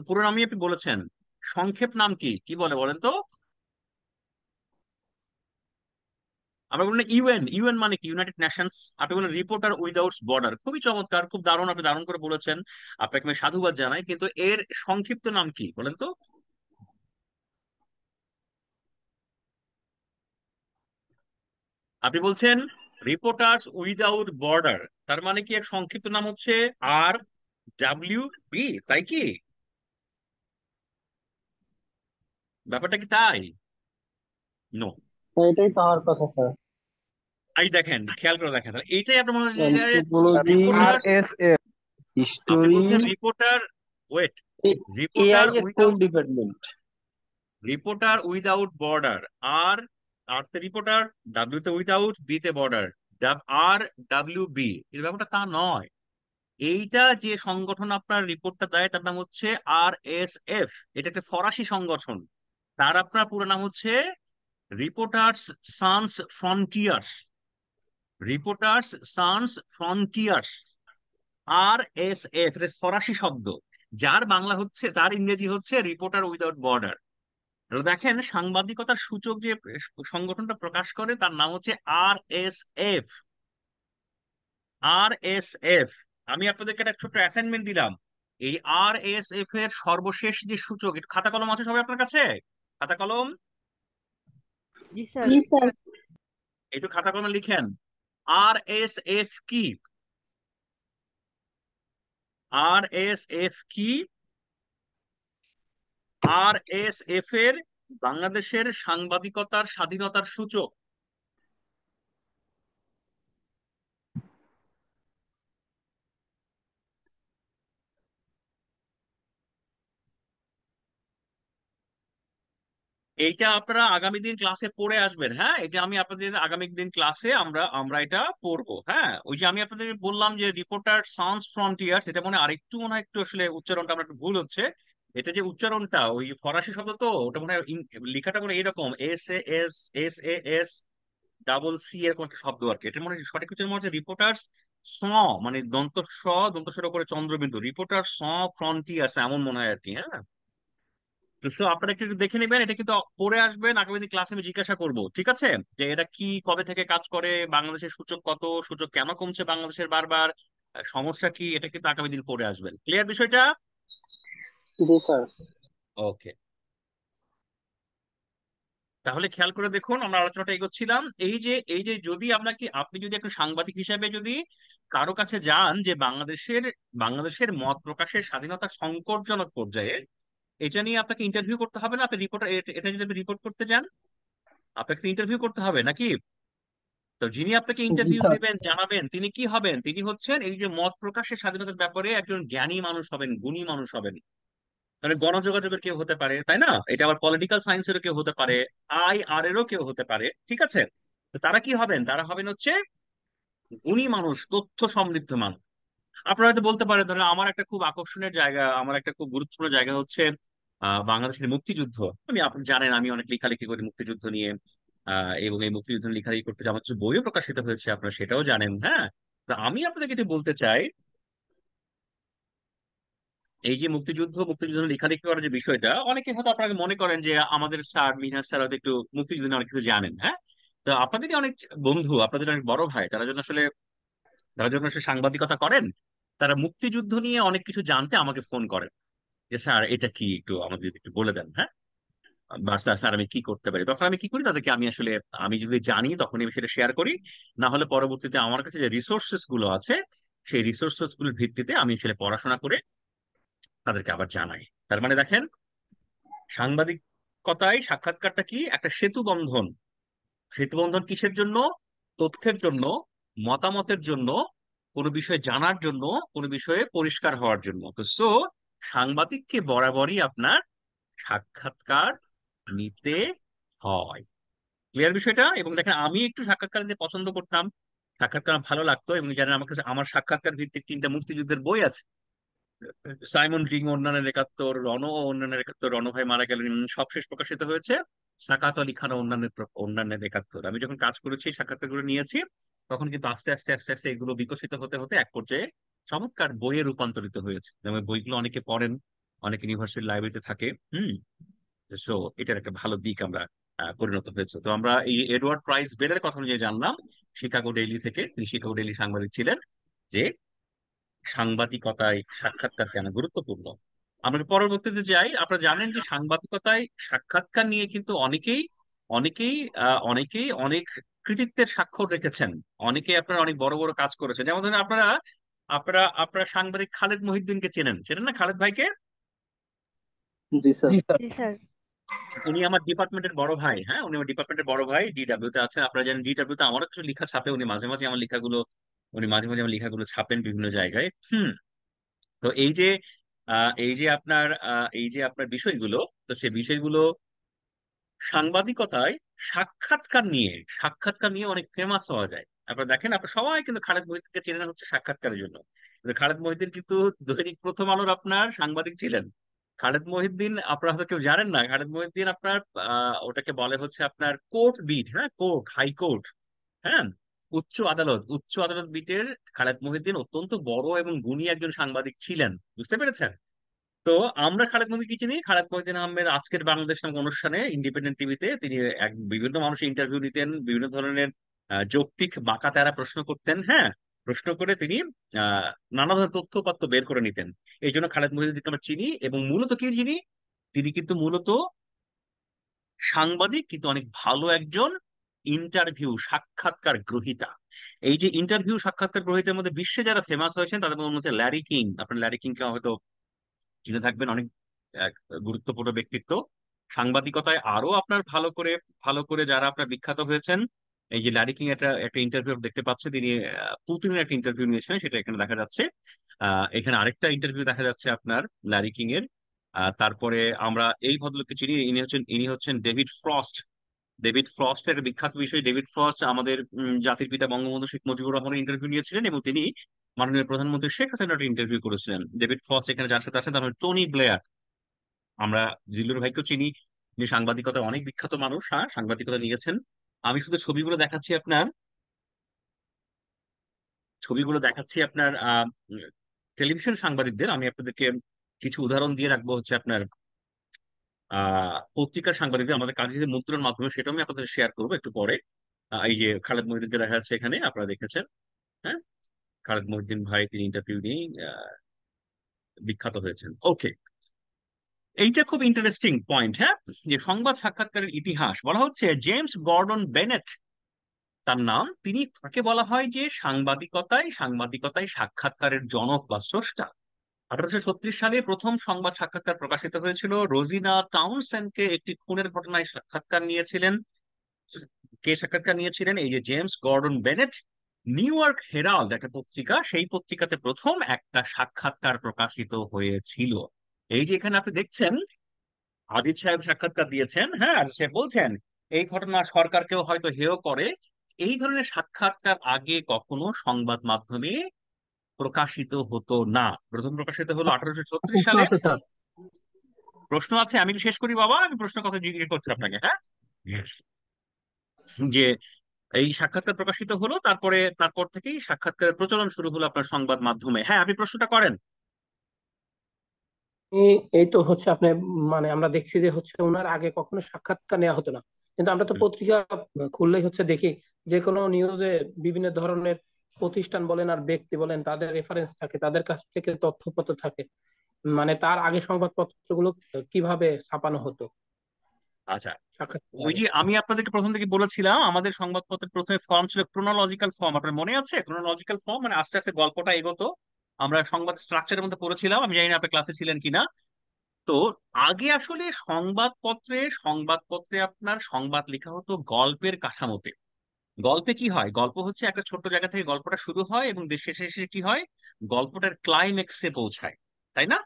পুরো নামই আপনি বলেছেন, সংক্ষেপ নাম কি, কি বলে বলেন তো? আমরা বললেন ইউএন, ইউএন মানে কি? United Nations. আপনি বলেন রিপোর্টার উইদাউট বর্ডার, খুবই চমৎকার, খুব দারুণ, আপনি দারুণ করে বলেছেন, আপনাকে আমি সাধুবাদ জানাই। কিন্তু এর সংক্ষিপ্ত নাম কি বলেন তো? আপনি বলছেন রিপোর্টার্স উইদাউট বর্ডার, তার মানে কি এর সংক্ষিপ্ত নাম হচ্ছে আর ডাব্লিউ বি, তাই কি? ব্যাপারটা কি তাই? নো। এটাই তো হওয়ার কথা স্যার। এই দেখেন, খেয়াল করে দেখেন, তাহলে এইটাই আপনার মনে হচ্ছে যে অ্যানথ্রোপোলজি, আর রিপোর্টার্স। S F. আপনি হিস্টোরি, বলছেন reporter, wait, reporter AI school without, department. Reporter without border, আর, আর তে রিপোর্টার, ডাব্লিউ তে উইদাউট, বি তে বর্ডার, আর ডাব্লিউ বি, এর ব্যাপারটা তা নয়। এইটা যে সংগঠন আপনার রিপোর্টটা দেয় তার নাম হচ্ছে আর এস এফ। এটা একটা ফরাসি সংগঠন, তার আপনার পুরো নাম হচ্ছে reporters Sans frontiers, reporters Sans frontiers, আর এস এফ, এটা ফরাসি শব্দ, যার বাংলা হচ্ছে, তার ইংরেজি হচ্ছে রিপোর্টার উইদাউট বর্ডার। দেখেন, সাংবাদিকতার সূচক যে সংগঠনটা প্রকাশ করে তার নাম হচ্ছে আর এস এফ, আর এস এফ। আমি আপনাদেরকে একটা ছোট্ট অ্যাসাইনমেন্ট দিলাম, এই আর এস এফ এর সর্বশেষ যে সূচক, একটু খাতা কলম আছে সবাই আপনার কাছে? খাতা কলম, জি স্যার। একটু খাতা কলমে লিখেন আর এস এফ কি, আর এস এফ কি। আর এস এফ এর বাংলাদেশের সাংবাদিকতার স্বাধীনতার সূচক। এইটা আপনারা আগামী দিন ক্লাসে পড়ে আসবেন, হ্যাঁ, এটা আমি আপনাদের আগামী দিন ক্লাসে আমরা আমরা এটা পড়বো, হ্যাঁ। ওই যে আমি আপনাদের বললাম যে রিপোর্টার সাউন্স ফ্রন্টিয়ার্স, এটা মনে হয় আরেকটু, মনে হয় একটু আসলে উচ্চারণটা আমার একটু ভুল হচ্ছে। এটা যে উচ্চারণটা ওই ফরাসি শব্দ, তো ওটা মনে হয় লেখাটা মনে হয় এরকম S A S, S A S double C, এরকম একটা শব্দ আর কি। এটা মনে হয় সঠিক উচ্চারণ মনে হচ্ছে রিপোর্টার্স স, মানে দন্ত স, দন্ত সর করে চন্দ্রবিন্দু, রিপোর্টার স ফ্রন্টিয়ার্স, এমন মনে হয় আর কি, হ্যাঁ। তো so আপনারা একটু একটু দেখে নেবেন, এটা কিন্তু পড়ে আসবেন, আগামী দিন ক্লাসে আমি জিজ্ঞাসা করবো, ঠিক আছে, যে এটা কি, কবে থেকে কাজ করে, বাংলাদেশের সূচক কত, সূচক কেন কমছে বাংলাদেশের বারবার, সমস্যা কি, এটা কিন্তু আগামী দিন পড়ে আসবেন। ক্লিয়ার বিষয়টা? জি স্যার। ওকে, তাহলে খেয়াল করে দেখুন, আমরা আলোচনাটা এগোচ্ছিলাম, এই যে যদি আপনাকে, আপনি যদি একটা সাংবাদিক হিসেবে যদি কারো কাছে যান যে বাংলাদেশের মত প্রকাশের স্বাধীনতা সংকটজনক পর্যায়ে, এটা নিয়ে আপনাকে ইন্টারভিউ করতে হবে না? আপনি রিপোর্টার, এটা যদি আপনি রিপোর্ট করতে যান, আপনাকে ইন্টারভিউ করতে হবে নাকি? তো যিনি আপনাকে জি ইন্টারভিউ স্যার। দিবেন, জানাবেন, তিনি কি হবেন? তিনি হচ্ছেন এই যে মত প্রকাশের স্বাধীনতার ব্যাপারে একজন জ্ঞানী মানুষ হবেন, গুণী মানুষ হবেন। মানে গণযোগাযোগের কেউ হতে পারে, তাই না? এটা আবার পলিটিক্যাল সায়েন্সেরও কেউ হতে পারে, আর এরও কেউ হতে পারে, ঠিক আছে? তো তারা কি হবেন? তারা হবেন হচ্ছে গুণী মানুষ, তথ্য সমৃদ্ধ মানুষ। আপনারা হয়তো বলতে পারেন, ধরেন আমার একটা খুব আকর্ষণের জায়গা, আমার একটা খুব গুরুত্বপূর্ণ জায়গা হচ্ছে বাংলাদেশের মুক্তিযুদ্ধ। আপনি জানেন আমি অনেক লেখালেখি করি মুক্তিযুদ্ধ নিয়ে, এবং এই মুক্তিযুদ্ধ নিয়ে লেখালেখি করতে গিয়ে আমার কিছু বইও প্রকাশিত হয়েছে, আপনারা সেটাও জানেন, হ্যাঁ। তো আমি আপনাদেরকে এটা বলতে চাই, এই যে মুক্তিযুদ্ধ, মুক্তিযুদ্ধ নিয়ে লেখালেখি করার যে বিষয়টা, অনেকে হয়তো আপনাকে মনে করেন যে আমাদের স্যার মিনহাজ স্যার হয়তো একটু মুক্তিযুদ্ধ নিয়ে অনেক কিছু জানেন, হ্যাঁ। তো আপনাদের অনেক বন্ধু, আপনাদের অনেক বড় ভাই, তারা যখন আসলে সাংবাদিকতা করেন, তারা মুক্তিযুদ্ধ নিয়ে অনেক কিছু জানতে আমাকে ফোন করেন, যে স্যার এটা কি, একটু আমাদের যদি একটু বলে দেন, হ্যাঁ, বা স্যার স্যার আমি কি করতে পারি। তখন আমি কি করি, তাদেরকে আমি যদি জানি তখন আমি সেটা শেয়ার করি, না হলে পরবর্তীতে আমার কাছে যে রিসোর্সেস গুলো আছে, সেই রিসোর্সেস গুলোর ভিত্তিতে আমি আসলে পড়াশোনা করে তাদেরকে আবার জানাই। তার মানে দেখেন, সাংবাদিকতায় সাক্ষাৎকারটা কি একটা সেতু বন্ধন। সেতু বন্ধন কিসের জন্য? তথ্যের জন্য, মতামতের জন্য, কোনো বিষয় জানার জন্য, কোনো বিষয়ে পরিষ্কার হওয়ার জন্য। তো সাংবাদিককে বরাবরই আপনার সাক্ষাৎকার নিতে হয়। ক্লিয়ার বিষয়টা? এবং দেখেন, আমি একটু সাক্ষাৎকার নিতে পছন্দ করতাম, সাক্ষাৎকার আমার ভালো লাগতো, এবং জানেন আমার কাছে আমার সাক্ষাৎকার ভিত্তিক 3টা মুক্তিযুদ্ধের বই আছে, সাইমন রিং অন্যান্যের 71, রণ ও অন্যান্যের 71, রণ ভাই মারা গেলেন, সবশেষ প্রকাশিত হয়েছে সাকাত আলী খান ও অন্যান্যের 71। আমি যখন কাজ করেছি, সাক্ষাৎকারগুলো নিয়েছি, তখন কিন্তু আস্তে আস্তে আস্তে আস্তে এগুলো বিকশিত হতে হতে এক পর্যায়ে চমৎকার বইয়ে রূপান্তরিত হয়েছে। যেমন বইগুলো অনেকে পড়েন, অনেক ইউনিভার্সিটি লাইব্রেরিতে থাকে। হুম। সো এটার একটা ভালো দিক আমরা পরিণত হয়েছে। তো আমরা এই এডওয়ার্ড প্রাইস বেলের কথা অনুযায়ী জানলাম শিকাগো ডেইলি থেকে, তিনি শিকাগো ডেইলি সাংবাদিক ছিলেন, যে সাংবাদিকতায় সাক্ষাৎকার কেন গুরুত্বপূর্ণ। আমরা পরবর্তীতে যাই। আপনারা জানেন যে সাংবাদিকতায় সাক্ষাৎকার নিয়ে কিন্তু অনেকেই অনেকেই অনেকেই অনেক কৃতিত্বের স্বাক্ষর রেখেছেন। অনেকেই আপনারা অনেক বড় বড় কাজ করেছেন। যেমন ধরেন আপনারা আপনারা আপনারা সাংবাদিক খালেদ মহিউদ্দিনকে চেনেন, চেনেন না খালেদ ভাইকে? জি স্যার। জি স্যার। জি স্যার। উনি আমার ডিপার্টমেন্টের বড় ভাই। হ্যাঁ, উনি আমার ডিপার্টমেন্টের বড় ভাই, ডিডব্লিউ তে আছেন। আপনারা জানেন ডিডব্লিউ তে আমারও কিছু লেখা ছাপে, উনি মাঝে মাঝে আমার লেখাগুলো ছাপেন বিভিন্ন জায়গায়। হুম। তো এই যে আপনার বিষয়গুলো, তো সেই বিষয়গুলো সাংবাদিকতায় সাক্ষাৎকার নিয়ে অনেক ফেমাস হওয়া যায়। আপনারা দেখেন, আপনার সবাই কিন্তু খালেদ মহিউদ্দিনকে চেনেন হচ্ছে সাক্ষাৎকারের জন্য। কিন্তু খালেদ মহিউদ্দিন কিন্তু দৈনিক প্রথম আলোর আপনার সাংবাদিক ছিলেন। খালেদ মহিউদ্দিন আপনারা হয়তো কেউ জানেন না, খালেদ মহিউদ্দিন আপনার ওটাকে বলে হচ্ছে আপনার কোর্ট বিট, হ্যাঁ, কোর্ট, হাইকোর্ট, হ্যাঁ, উচ্চ আদালত বিটের খালেদ মহিউদ্দিন অত্যন্ত বড় এবং গুণী একজন সাংবাদিক ছিলেন। বুঝতে পেরেছেন? তো আমরা খালেদ মহিউদ্দিনকে চিনি। খালেদ মহিউদ্দিন আহমেদ আজকের বাংলাদেশ নামক অনুষ্ঠানে ইন্ডিপেন্ডেন্ট টিভিতে তিনি বিভিন্ন মানুষের ইন্টারভিউ নিতেন, বিভিন্ন ধরনের যৌক্তিক বাঁকাতেরা প্রশ্ন করতেন। হ্যাঁ, প্রশ্ন করে তিনি আহ নানা ধরনের তথ্য উপাত্ত বের করে নিতেন। এই জন্য খালেদ মহিউদ্দিনকে আমরা চিনি। এবং মূলত কি চিনি, তিনি কিন্তু মূলত সাংবাদিক, কিন্তু অনেক ভালো একজন ইন্টারভিউ সাক্ষাৎকার গ্রহীতা। এই যে ইন্টারভিউ সাক্ষাৎকার গ্রহীতার মধ্যে বিশ্বে যারা ফেমাস হয়েছেন তাদের মধ্যে ল্যারি কিং, আপনার ল্যারি কিংকে হয়তো চিনে থাকবেন, অনেক এক গুরুত্বপূর্ণ ব্যক্তিত্ব সাংবাদিকতায়। আরো আপনার ভালো করে যারা আপনার বিখ্যাত হয়েছেন, এই যে ল্যারি কিং একটা একটা ইন্টারভিউ দেখতে পাচ্ছে, তিনি পুতিনের একটা ইন্টারভিউ নিয়েছেন, সেটা এখানে দেখা যাচ্ছে। এখানে আরেকটা ইন্টারভিউ দেখা যাচ্ছে আপনার ল্যারি কিং এর। তারপরে আমরা এই ভদ্রলোককে চিনি, ইনি হচ্ছেন ডেভিড ফ্রস্ট। ডেভিড ফ্রস্টের বিখ্যাত বিষয়, ডেভিড ফ্রস্ট আমাদের জাতির পিতা বঙ্গবন্ধু শেখ মুজিবুর রহমানের ইন্টারভিউ নিয়েছিলেন, এবং তিনি মাননীয় প্রধানমন্ত্রী শেখ হাসিনার ইন্টারভিউ করেছিলেন। ডেভিড ফ্রস্ট এখানে যার সাথে আছেন তার হলো টনি ব্লেয়ার। আমরা জিল্লুর ভাইকেও চিনি, যিনি সাংবাদিকতায় অনেক বিখ্যাত মানুষ, হ্যাঁ, সাংবাদিকতা নিয়েছেন। আমি শুধু ছবিগুলো দেখাচ্ছি আপনার টেলিভিশন সাংবাদিকদের। আমি আপনাদেরকে কিছু উদাহরণ দিয়ে রাখবো হচ্ছে আপনার পত্রিকার সাংবাদিকদের, আমাদের কাগজের মুদ্রণের মাধ্যমে, সেটাও আমি আপনাদের শেয়ার করবো একটু পরে। এই যে খালেদ মহিউদ্দিনকে দেখা যাচ্ছে এখানে, আপনারা দেখেছেন। হ্যাঁ, খালেদ মহিউদ্দিন ভাই তিনি ইন্টারভিউ নিয়ে বিখ্যাত হয়েছেন। ওকে, এইটা খুব ইন্টারেস্টিং পয়েন্ট। হ্যাঁ, যে সংবাদ সাক্ষাৎকারের ইতিহাস বলা হচ্ছে জেমস গর্ডন বেনেট তার নাম, তাকে বলা হয় যে সাংবাদিকতায় সাক্ষাৎকারের জনক বা স্রষ্টা। 1836 সালে প্রথম সংবাদ সাক্ষাৎকার প্রকাশিত হয়েছিল। রোজিনা টাউনসেন্ডকে একটি খুনের ঘটনায় সাক্ষাৎকার নিয়েছিলেন এই যে James Gordon Bennett. New York Herald একটা পত্রিকা, সেই পত্রিকাতে প্রথম একটা সাক্ষাৎকার প্রকাশিত হয়েছিল। এই যে এখানে আপনি দেখছেন আজিজ সাহেব সাক্ষাৎকার দিয়েছেন। হ্যাঁ, আর সে বলছেন এই ঘটনা সরকারকেও হয়তো হেয় করে। এই ধরনের সাক্ষাৎকার আগে কখনো সংবাদ মাধ্যমে প্রকাশিত হতো না। প্রথম প্রকাশিত হলো 1836 প্রশ্ন সালে। আছে স্যার। প্রশ্ন আছে, আমি শেষ করি বাবা, আমি প্রশ্ন কথা জিজ্ঞেস করছি আপনাকে। হ্যাঁ, যে এই সাক্ষাৎকার প্রকাশিত হলো, তারপর থেকেই সাক্ষাৎকারের প্রচলন শুরু হলো আপনার সংবাদ মাধ্যমে। হ্যাঁ, আপনি প্রশ্নটা করেন। এই তো হচ্ছে আপনি, মানে আমরা দেখছি যে হচ্ছে ওনার আগে কখনো সাক্ষাৎকার নেওয়া হতো না, কিন্তু আমরা তো হুম, পত্রিকা খুললেই হচ্ছে দেখি যে কোনো নিউজে বিভিন্ন ধরনের প্রতিষ্ঠান বলেন আর ব্যক্তি বলেন তাদের রেফারেন্স থাকে, তাদের কাছ থেকে তথ্যপত্র থাকে। মানে তার আগে সংবাদপত্রগুলো কিভাবে ছাপানো হতো আচ্ছা। সাক্ষাৎকার ওই আগে। যে আমি আপনাদেরকে প্রথম থেকে বলেছিলাম, আমাদের সংবাদপত্রের প্রথমে ফর্ম ছিল ক্রোনোলজিক্যাল ফর্ম। আপনার মনে আছে ক্রোনোলজিক্যাল ফর্ম? মানে আস্তে আস্তে গল্পটা এগোতো। আমরা সংবাদ স্ট্রাকচারের মধ্যে পড়েছিলাম, আমি জানি না আপনি ক্লাসে ছিলেন কিনা। তো আগে আসলে সংবাদপত্রে আপনার সংবাদ লেখা হতো গল্পের কাঠামোতে। গল্পে কি হয়, গল্প হচ্ছে একটা ছোট্ট জায়গা থেকে গল্পটা শুরু হয় এবং শেষে শেষে কি হয়, গল্পটার ক্লাইম্যাক্সে পৌঁছায়, তাই না?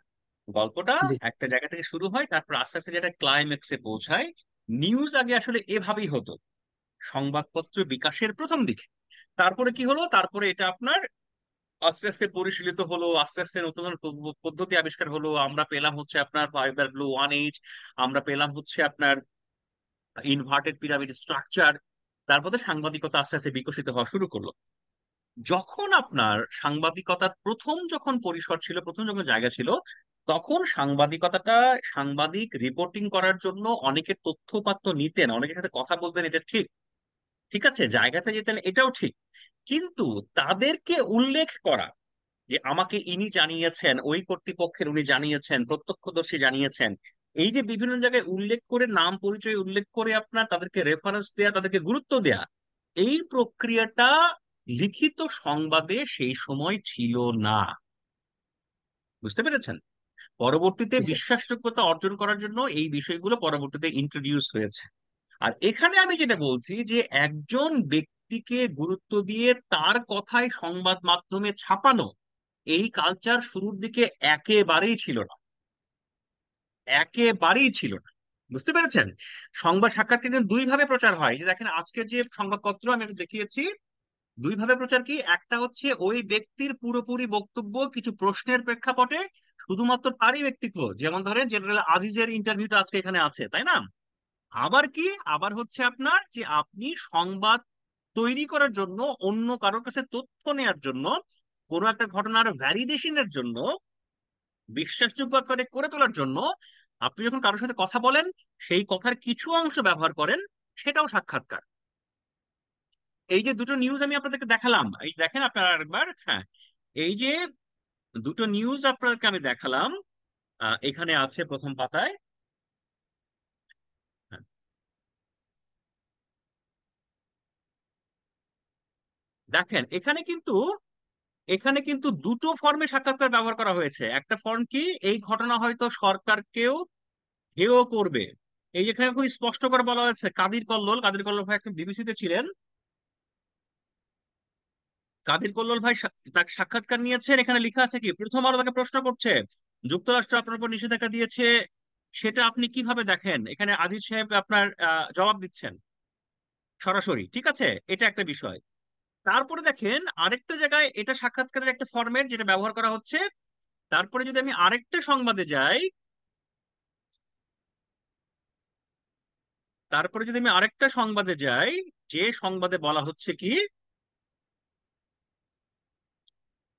গল্পটা জি। একটা জায়গা থেকে শুরু হয়, তারপর আস্তে আস্তে যেটা ক্লাইম্যাক্সে পৌঁছায়। নিউজ আগে আসলে এভাবেই হতো সংবাদপত্র বিকাশের প্রথম দিকে। তারপরে কি হলো, তারপরে এটা আপনার আস্তে আস্তে পরিশীলিত হলো, আস্তে আস্তে নতুন নতুন পদ্ধতি আবিষ্কার হলো। আমরা পেলাম হচ্ছে আপনার ফাইবার ব্লু 1H, আমরা পেলাম হচ্ছে আপনার ইনভার্টেড পিরামিড স্ট্রাকচার। তারপরে সাংবাদিকতা আস্তে আস্তে বিকশিত হওয়া শুরু করলো। যখন আপনার সাংবাদিকতার প্রথম যখন পরিসর ছিল, প্রথম যখন জায়গা ছিল, তখন সাংবাদিকতাটা, সাংবাদিক রিপোর্টিং করার জন্য অনেকে তথ্যপাত্র নিতেন, অনেকের সাথে কথা বলতেন, এটা ঠিক, ঠিক আছে, জায়গাতে যেতেন, এটাও ঠিক। কিন্তু তাদেরকে উল্লেখ করা যে আমাকে ইনি জানিয়েছেন, ওই কর্তৃপক্ষের উনি জানিয়েছেন, প্রত্যক্ষদর্শী জানিয়েছেন, এই যে বিভিন্ন জায়গায় উল্লেখ করে নাম পরিচয় উল্লেখ করে আপনার তাদেরকে রেফারেন্স দেয়া, তাদেরকে গুরুত্ব দেয়া, এই প্রক্রিয়াটা লিখিত সংবাদে সেই সময় ছিল না। বুঝতে পেরেছেন? পরবর্তীতে জি স্যার। বিশ্বাসযোগ্যতা অর্জন করার জন্য এই বিষয়গুলো পরবর্তীতে ইন্ট্রোডিউস হয়েছে। আর এখানে আমি যেটা বলছি যে একজন ব্যক্তিকে গুরুত্ব দিয়ে তার কথায় সংবাদ মাধ্যমে ছাপানো, এই কালচার শুরুর দিকে একেবারেই ছিল না, একেবারেই ছিল না। বুঝতে পেরেছেন? সংবাদ সাক্ষাৎ কিন্তু দুই ভাবে প্রচার হয়। এই যে দেখেন আজকের যে সংবাদপত্র আমি আপনাকে দেখিয়েছি, দুই ভাবে প্রচার। কি একটা হচ্ছে ওই ব্যক্তির পুরোপুরি বক্তব্য কিছু প্রশ্নের প্রেক্ষাপটে শুধুমাত্র তারই ব্যক্তিত্ব, যেমন ধরেন জেনারেল আজিজের ইন্টারভিউটা আজকে এখানে আছে, তাই না? আবার কি, আবার হচ্ছে আপনার যে আপনি সংবাদ তৈরি করার জন্য, অন্য কারোর কাছে তথ্য নেওয়ার জন্য, কোনো একটা ঘটনার ভ্যালিডেশনের জন্য, বিশ্বাসযোগ্য করে করে তোলার জন্য আপনি যখন কারোর সাথে কথা বলেন, সেই কথার কিছু অংশ ব্যবহার করেন, সেটাও সাক্ষাৎকার। এই যে দুটো নিউজ আমি আপনাদেরকে দেখালাম, এই দেখেন আপনারা আরেকবার, হ্যাঁ, এই যে দুটো নিউজ আপনাদেরকে আমি দেখালাম, এখানে আছে প্রথম পাতায়। হ্যাঁ, দেখেন এখানে কিন্তু দুটো ফর্মে সাক্ষাৎকার ব্যবহার করা হয়েছে। একটা ফর্ম কি, এই ঘটনা হয়তো সরকারকেও হেয় করবে। এই যেখানে খুব স্পষ্ট করে বলা হয়েছে, কাদির কল্লোল ভাই একজন বিবিসিতে ছিলেন, কাদির কল্লোল ভাই তাকে সাক্ষাৎকার নিয়েছেন। এখানে লেখা আছে কি, প্রথম আলো তাকে প্রশ্ন করছে, যুক্তরাষ্ট্র আপনার উপর নিষেধাজ্ঞা দিয়েছে, সেটা আপনি কিভাবে দেখেন? এখানে আজিজ সাহেব আপনার জবাব দিচ্ছেন সরাসরি, ঠিক আছে, এটা একটা বিষয়। তারপরে দেখেন আরেকটা জায়গায়, এটা সাক্ষাৎকারের একটা ফরম্যাট যেটা ব্যবহার করা হচ্ছে। তারপরে যদি আমি আরেকটা সংবাদে যাই, তারপরে যদি আমি আরেকটা সংবাদে যাই, যে সংবাদে বলা হচ্ছে কি,